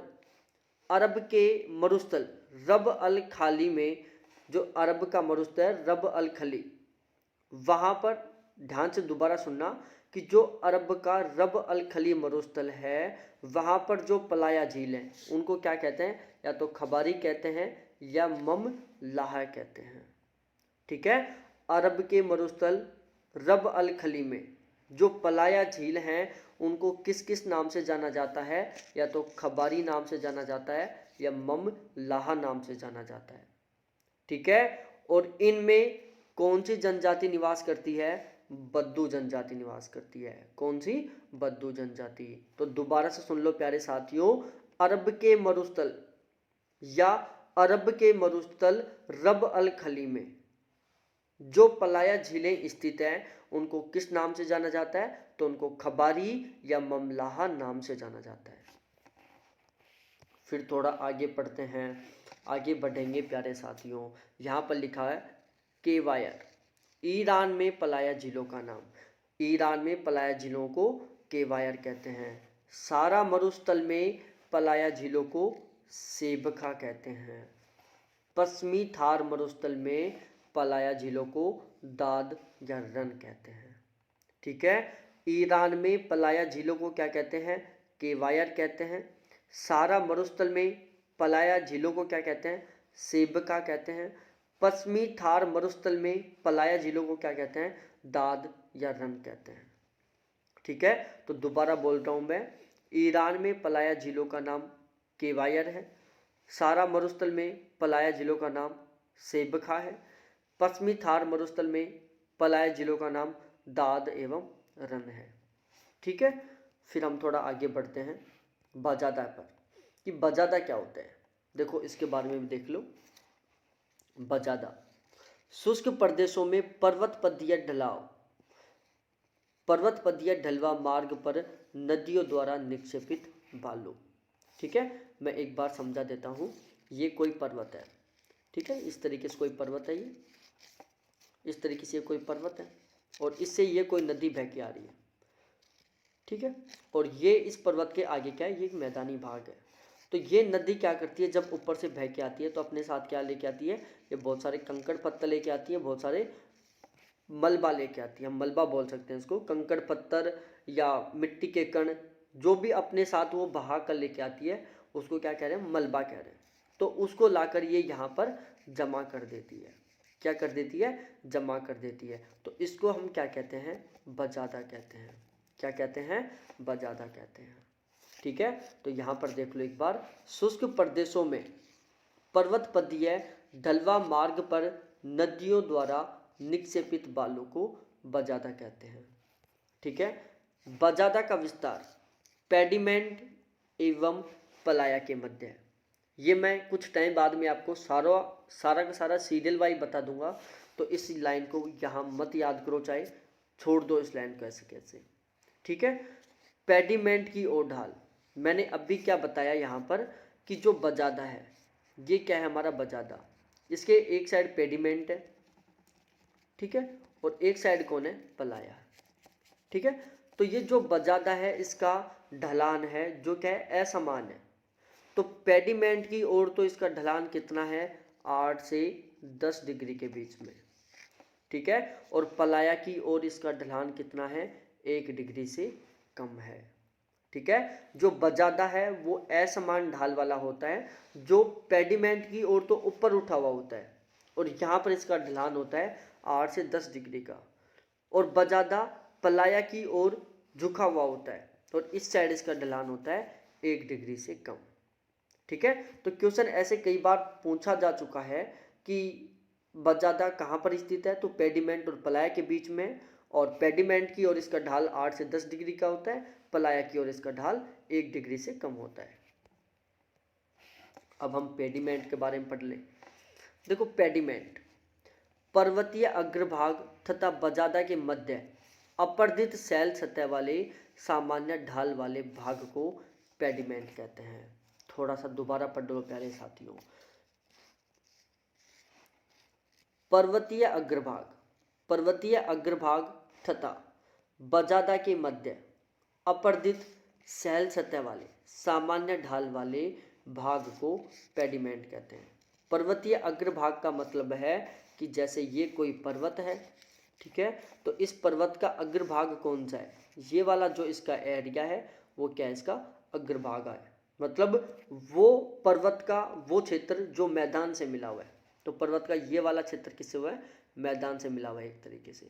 अरब के मरुस्थल रब अल खाली में, जो अरब का मरुस्थल है रब अल खली, वहाँ पर ध्यान से दोबारा सुनना, कि जो अरब का रब अल खली मरुस्थल है वहाँ पर जो पलाया झील है उनको क्या कहते हैं, या तो खबारी कहते हैं या मम लाहा कहते हैं। ठीक है, अरब के मरुस्थल रब अल खली में जो पलाया झील हैं उनको किस किस नाम से जाना जाता है, या तो खबारी नाम से जाना जाता है या मम लाहा नाम से जाना जाता है। ठीक है, और इनमें कौन सी जनजाति निवास करती है, बद्दू जनजाति निवास करती है। कौन सी, बद्दू जनजाति। तो दोबारा से सुन लो प्यारे साथियों, अरब के मरुस्थल या अरब के मरुस्थल रब अल खली में जो पलाया झीलें स्थित हैं उनको किस नाम से जाना जाता है, तो उनको खबारी या ममलाहा नाम से जाना जाता है। फिर थोड़ा आगे पढ़ते हैं, आगे बढ़ेंगे प्यारे साथियों। यहाँ पर लिखा है केवायर, ईरान में पलाया झीलों का नाम। ईरान में पलाया झीलों को केवायर कहते हैं। सारा मरुस्थल में पलाया झीलों को सेबखा कहते हैं। पश्चिमी थार मरुस्थल में पलाया झीलों को दाद या रन कहते हैं। ठीक है, ईरान में पलाया झीलों को क्या कहते हैं, केवायर कहते हैं। सारा मरुस्थल में पलाया झीलों को क्या कहते हैं, सेबका कहते हैं। पश्चिमी थार मरुस्थल में पलाया झीलों को क्या कहते हैं, दाद या रन कहते हैं। ठीक है, तो दोबारा बोल रहा हूँ मैं, ईरान में पलाया झीलों का नाम केवायर है। सारा मरुस्थल में पलाया झीलों का नाम सेबखा है। पश्चिमी थार मरुस्थल में पलाया झीलों का नाम दाद एवं रन है। ठीक है, फिर हम थोड़ा आगे बढ़ते हैं बजादा पर, कि बजादा क्या होता है। देखो इसके बारे में भी देख लो। बजादा शुष्क प्रदेशों में पर्वत पदीय ढलाव, पर्वत पदीय ढलवा मार्ग पर नदियों द्वारा निक्षेपित बालू। ठीक है, मैं एक बार समझा देता हूँ। ये कोई पर्वत है, ठीक है, इस तरीके से कोई पर्वत है, ये इस तरीके से कोई पर्वत है और इससे ये कोई नदी बह के आ रही है। ठीक है, और ये इस पर्वत के आगे क्या है, ये एक मैदानी भाग है। तो ये नदी क्या करती है, जब ऊपर से बह के आती है तो अपने साथ क्या लेके आती है, ये बहुत सारे कंकड़ पत्थर लेके आती है, बहुत सारे मलबा लेके आती है। हम मलबा बोल सकते हैं इसको, कंकड़ पत्थर या मिट्टी के कण जो भी अपने साथ वो बहा कर लेके आती है उसको क्या कह रहे हैं, मलबा कह रहे हैं। तो उसको लाकर ये यहाँ पर जमा कर देती है। क्या कर देती है, जमा कर देती है। तो इसको हम क्या कहते हैं, बजादा कहते हैं। क्या कहते हैं, बजादा कहते हैं। ठीक है, तो यहाँ पर देख लो एक बार, शुष्क प्रदेशों में पर्वत पदीय ढलवा मार्ग पर नदियों द्वारा निक्षेपित बालू को बजादा कहते हैं। ठीक है, बजादा का विस्तार पेडिमेंट एवं पलाया के मध्य है। ये मैं कुछ टाइम बाद में आपको सारा का सारा सीरियल वाइज बता दूंगा, तो इस लाइन को यहाँ मत याद करो, चाहे छोड़ दो इस लाइन को ऐसे कैसे। ठीक है, पेडिमेंट की ओर ढाल, मैंने अभी क्या बताया यहाँ पर कि जो बजादा है ये क्या है, हमारा बजादा, इसके एक साइड पेडिमेंट है, ठीक है, और एक साइड कौन है, पलाया। ठीक है, तो ये जो बजादा है इसका ढलान है जो क्या है, असमान है। तो पेडिमेंट की ओर तो इसका ढलान कितना है, 8 से 10 डिग्री के बीच में। ठीक है, और पलाया की ओर इसका ढलान कितना है, 1 डिग्री से कम है। ठीक है, जो बजादा है वो असमान ढाल वाला होता है, जो पेडिमेंट की ओर तो ऊपर उठा हुआ होता है, और यहाँ पर इसका ढलान होता है 8 से 10 डिग्री का, और बजादा पलाया की ओर झुका हुआ होता है, और इस साइड इसका ढलान होता है 1 डिग्री से कम। ठीक है, तो क्वेश्चन ऐसे कई बार पूछा जा चुका है कि बजादा कहाँ पर स्थित है, तो पेडिमेंट और पलाया के बीच में, और पेडिमेंट की ओर इसका ढाल 8 से 10 डिग्री का होता है, पलाया की ओर इसका ढाल 1 डिग्री से कम होता है। अब हम पेडिमेंट के बारे में पढ़ लें। देखो, पेडिमेंट पर्वतीय अग्रभाग तथा बजादा के मध्य अपर्दित शैल सतह वाले सामान्य ढाल वाले भाग को पेडिमेंट कहते हैं। थोड़ा सा दोबारा पढ़ लो प्यारे साथियों। पर्वतीय अग्रभाग तथा बजादा के मध्य अपर्दित शैल सतह वाले सामान्य ढाल वाले भाग को पेडिमेंट कहते हैं। पर्वतीय अग्रभाग का मतलब है कि जैसे ये कोई पर्वत है, ठीक है, तो इस पर्वत का अग्रभाग कौन सा है? ये वाला जो इसका एरिया है वो क्या है? इसका अग्रभाग है, मतलब वो पर्वत का वो क्षेत्र जो मैदान से मिला हुआ है। तो पर्वत का ये वाला क्षेत्र किससे हुआ है? मैदान से मिला हुआ है एक तरीके से।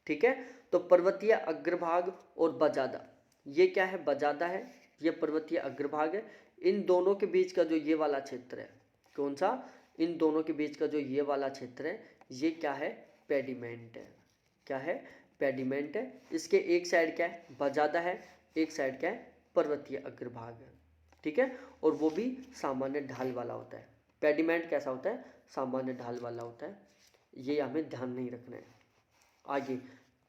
ठीक है, तो पर्वतीय अग्रभाग और बजादा, ये क्या है? बजादा है, ये पर्वतीय अग्रभाग है। इन दोनों के बीच का जो ये वाला क्षेत्र है, कौन सा? इन दोनों के बीच का जो ये वाला क्षेत्र है, ये क्या है? पेडिमेंट है। क्या है? पेडिमेंट है। इसके एक साइड क्या है? बजादा है, एक साइड क्या है? पर्वतीय अग्रभाग है। ठीक है, और वो भी सामान्य ढाल वाला होता है। पेडिमेंट कैसा होता है? सामान्य ढाल वाला होता है। ये हमें ध्यान नहीं रखना है। आगे,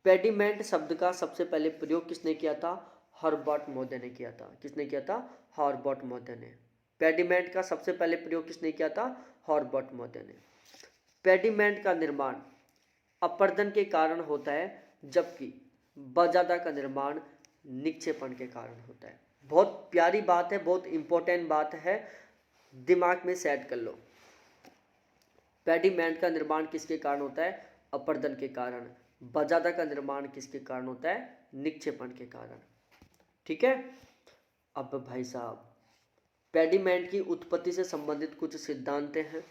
पेडिमेंट शब्द का सबसे पहले प्रयोग किसने किया था? हर्बर्ट मोदे ने किया था। किसने किया था? हर्बर्ट मोदे ने। पेडिमेंट का सबसे पहले प्रयोग किसने किया था? हर्बर्ट मोदे ने। पेडिमेंट का निर्माण अपर्दन के कारण होता है, जबकि बजादा का निर्माण निक्षेपण के कारण होता है। बहुत प्यारी बात है, बहुत इंपॉर्टेंट बात है, दिमाग में सेट कर लो। पेडिमेंट का निर्माण किसके कारण होता है? अपर्दन के कारण। बजादा का निर्माण किसके कारण होता है? निक्षेपण के कारण। ठीक है, अब भाई साहब, पेडिमेंट की उत्पत्ति से संबंधित कुछ सिद्धांत हैं,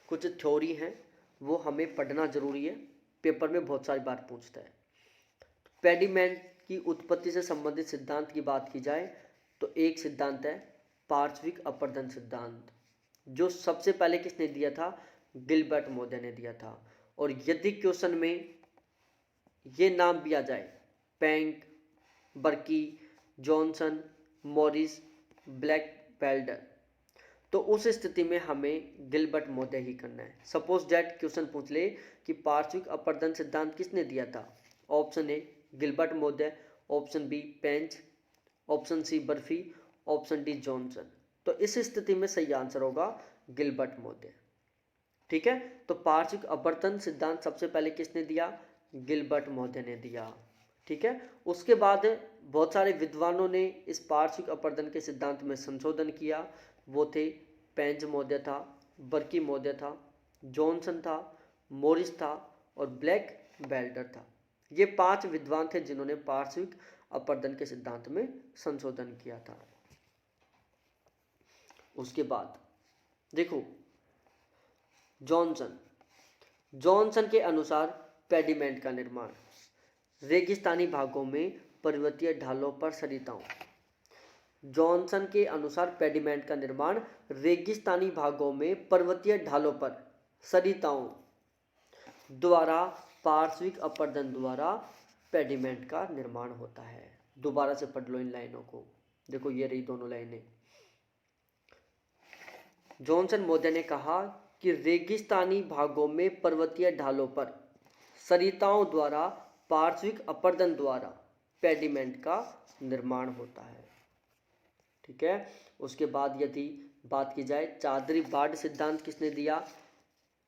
कुछ थ्योरी हैं, वो हमें पढ़ना जरूरी है, पेपर में बहुत सारी बार पूछता है। पेडिमेंट की उत्पत्ति से संबंधित सिद्धांत की बात की जाए तो एक सिद्धांत है पार्श्विक अपर्दन सिद्धांत, जो सबसे पहले किसने दिया था? गिलबर्ट मोदे ने दिया था। और यदि क्वेश्चन में ये नाम दिया जाए, पैंक, बर्की, जॉनसन, मॉरिस, ब्लैक बेल्डर, तो उस स्थिति में हमें गिलबर्ट मोदे ही करना है। सपोज दैट क्वेश्चन पूछ ले कि पार्श्विक अपर्दन सिद्धांत किसने दिया था? ऑप्शन ए गिलबर्ट मोदे, option B Penck, option C बर्फी, ऑप्शन डी जॉनसन। तो इस स्थिति में सही आंसर होगा गिलबर्ट मोदे। ठीक है, तो पार्श्विक अपवर्तन सिद्धांत सबसे पहले किसने दिया? गिलबर्ट मोदे ने दिया। ठीक है, उसके बाद बहुत सारे विद्वानों ने इस पार्श्विक अपवर्तन के सिद्धांत में संशोधन किया। वो थे पेंच मोदे था, बर्की मोदे था, जॉनसन था, मॉरिस था और ब्लैक बेल्डर था। ये 5 विद्वान थे जिन्होंने पार्श्विक अपवर्तन के सिद्धांत में संशोधन किया था। उसके बाद देखो, जॉनसन के अनुसार पेडिमेंट का निर्माण रेगिस्तानी भागों में पर्वतीय ढालों पर सरिताओं। जॉनसन के अनुसार पेडिमेंट का निर्माण रेगिस्तानी भागों में पर्वतीय ढालों पर सरिताओं द्वारा पार्श्विक अपवर्तन द्वारा पेडिमेंट का निर्माण होता है। दोबारा से पढ़ लो इन लाइनों को। देखो, ये रही दोनों लाइनें। जॉनसन मोदे ने कहा कि रेगिस्तानी भागों में पर्वतीय ढालों पर सरिताओं द्वारा पार्श्विक अपवर्तन द्वारा पेडिमेंट का निर्माण होता है। ठीक है, उसके बाद यदि बात की जाए, चादरी बाढ़ सिद्धांत किसने दिया?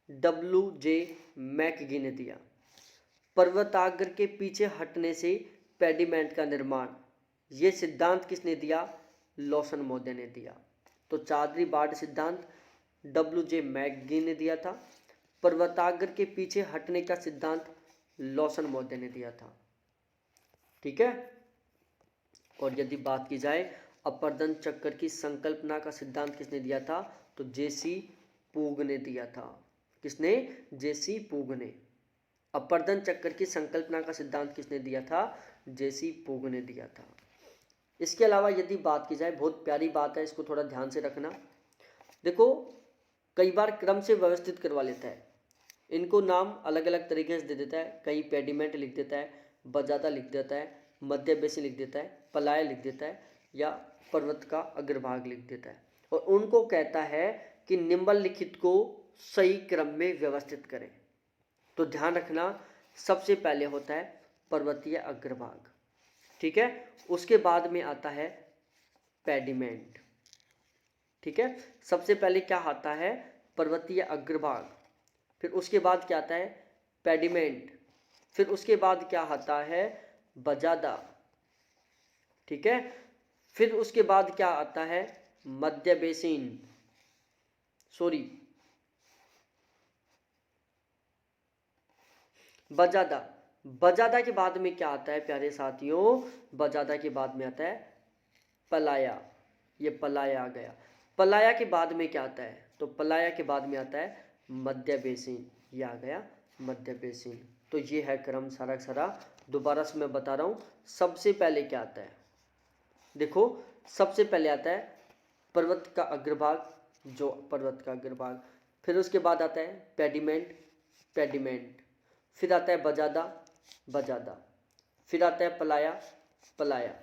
WJ मैकगी ने दिया। पर्वताग्र के पीछे हटने से पेडिमेंट का निर्माण, ये सिद्धांत किसने दिया? लॉसन मोदे ने दिया। तो चादरी बाढ़ सिद्धांत WJ मैकगी ने दिया था। पर्वताग्र के पीछे हटने का सिद्धांत लॉसन मोदे ने दिया था। ठीक है, और यदि बात की जाए अपवर्तन चक्र की संकल्पना का सिद्धांत किसने दिया था? तो JC पूग ने दिया था। किसने? JC पूग ने। अपवर्तन चक्र की संकल्पना का सिद्धांत किसने दिया था? JC पूग ने दिया था। इसके अलावा यदि बात की जाए, बहुत प्यारी बात है, इसको थोड़ा ध्यान से रखना। देखो, कई बार क्रम से व्यवस्थित करवा लेता है, इनको नाम अलग अलग तरीके से दे देता है। कहीं पेडिमेंट लिख देता है, बजादा लिख देता है, मध्य बेसिन लिख देता है, पलाय लिख देता है, या पर्वत का अग्रभाग लिख देता है, और उनको कहता है कि निम्नलिखित को सही क्रम में व्यवस्थित करें। तो ध्यान रखना, सबसे पहले होता है पर्वतीय अग्रभाग। ठीक है, उसके बाद में आता है पेडिमेंट। ठीक है, सबसे पहले क्या आता है? पर्वतीय अग्रभाग। फिर उसके बाद क्या आता है? पेडिमेंट। फिर उसके बाद क्या आता है? बजादा। ठीक है, फिर उसके बाद क्या आता है? मध्य बेसिन, बजादा, बजादा के बाद में क्या आता है प्यारे साथियों, बजादा के बाद में आता है पलाया, ये पलाया आ गया। पलाया के बाद में क्या आता है, तो पलाया के बाद में आता है मध्य बेसिन, ये आ गया मध्य बेसिन। तो ये है क्रम सारा सारा। दोबारा से मैं बता रहा हूँ, सबसे पहले क्या आता है, देखो सबसे पहले आता है पर्वत का अग्रभाग, जो पर्वत का अग्रभाग, फिर उसके बाद आता है पेडिमेंट, पेडिमेंट, फिर आता है बजादा, बजादा, फिर आता है पलाया, पलाया,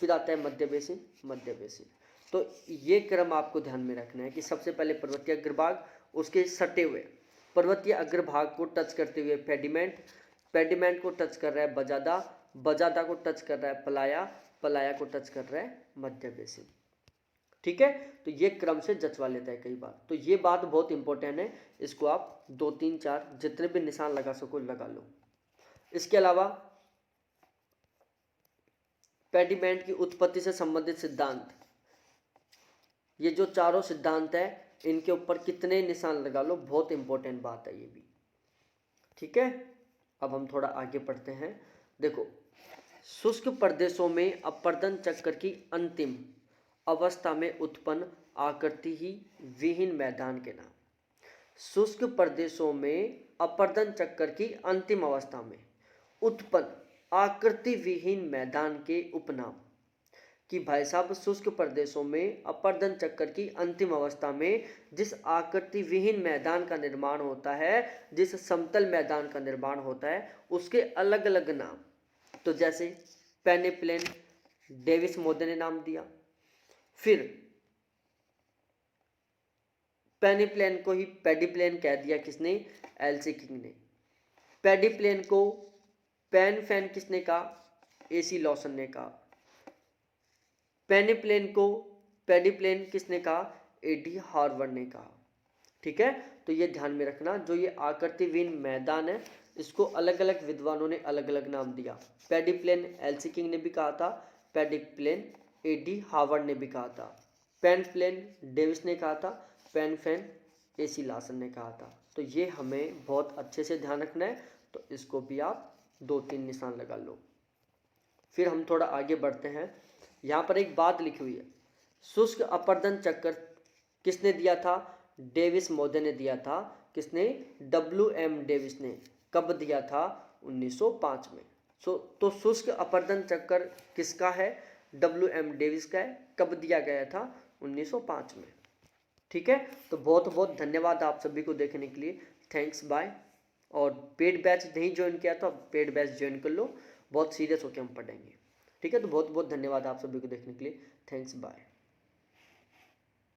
फिर आता है मध्य बेसिन, मध्य बेसिन। तो ये क्रम आपको ध्यान में रखना है कि सबसे पहले पर्वतीय अग्रभाग, उसके सटे हुए पर्वतीय अग्रभाग को टच करते हुए पेडिमेंट, पेडिमेंट को टच कर रहा है बजादा, बजादा को टच कर रहा है पलाया, पलाया को टच कर रहा है मध्य बेसिन। ठीक है, तो ये क्रम से जचवा लेता है कई बार। तो ये बात बहुत इंपॉर्टेंट है, इसको आप 2 3 4 जितने भी निशान लगा सको लगा लो। इसके अलावा पेडिमेंट की उत्पत्ति से संबंधित सिद्धांत, ये जो चारों सिद्धांत है इनके ऊपर कितने निशान लगा लो, बहुत इंपॉर्टेंट बात है ये भी। ठीक है, अब हम थोड़ा आगे पढ़ते हैं। देखो, शुष्क प्रदेशों में अपर्दन चक्र की अंतिम अवस्था में उत्पन्न आकृति ही विहीन मैदान के नाम। शुष्क प्रदेशों में अपर्दन चक्र की अंतिम अवस्था में उत्पन्न आकृति विहीन मैदान के उपनाम, कि भाई साहब शुष्क प्रदेशों में अपर्दन चक्र की अंतिम अवस्था में जिस आकृति विहीन मैदान का निर्माण होता है, जिस समतल मैदान का निर्माण होता है, उसके अलग अलग नाम। तो जैसे पेनिप्लेन, डेविस मोदे ने नाम दिया। फिर पेनिप्लेन को ही पेडिप्लेन कह दिया किसने, एलसी किंग ने। पेडिप्लेन को पेन फैन किसने कहा, एसी लॉसन ने कहा। पेनिप्लेन को पेडिप्लेन किसने कहा, एडी हार्वर्ड ने कहा। ठीक है, तो ये ध्यान में रखना, जो ये आकृतिविहीन मैदान है इसको अलग अलग विद्वानों ने अलग अलग नाम दिया। पेडिप्लेन एलसी किंग ने भी कहा था, पेडिप्लेन एडी हार्वर्ड ने भी कहा था, पेनप्लेन डेविस ने कहा था, पेन फैन एसी लासन ने कहा था। तो ये हमें बहुत अच्छे से ध्यान रखना है, तो इसको भी आप 2 3 निशान लगा लो। फिर हम थोड़ा आगे बढ़ते हैं। यहाँ पर एक बात लिखी हुई है, शुष्क अपर्दन चक्र किसने दिया था, डेविस मोदे ने दिया था। किसने, WM डेविस ने। कब दिया था, 1905 में। तो शुष्क अपर्दन चक्र किसका है, WM डेविस का है। कब दिया गया था, 1905 में। ठीक है, तो बहुत बहुत धन्यवाद आप सभी को देखने के लिए, थैंक्स बाय। और पेड बैच नहीं ज्वाइन किया तो आप पेड बैच ज्वाइन कर लो, बहुत सीरियस होकर हम पढ़ेंगे। ठीक है, तो बहुत बहुत धन्यवाद आप सभी को देखने के लिए, थैंक्स बाय।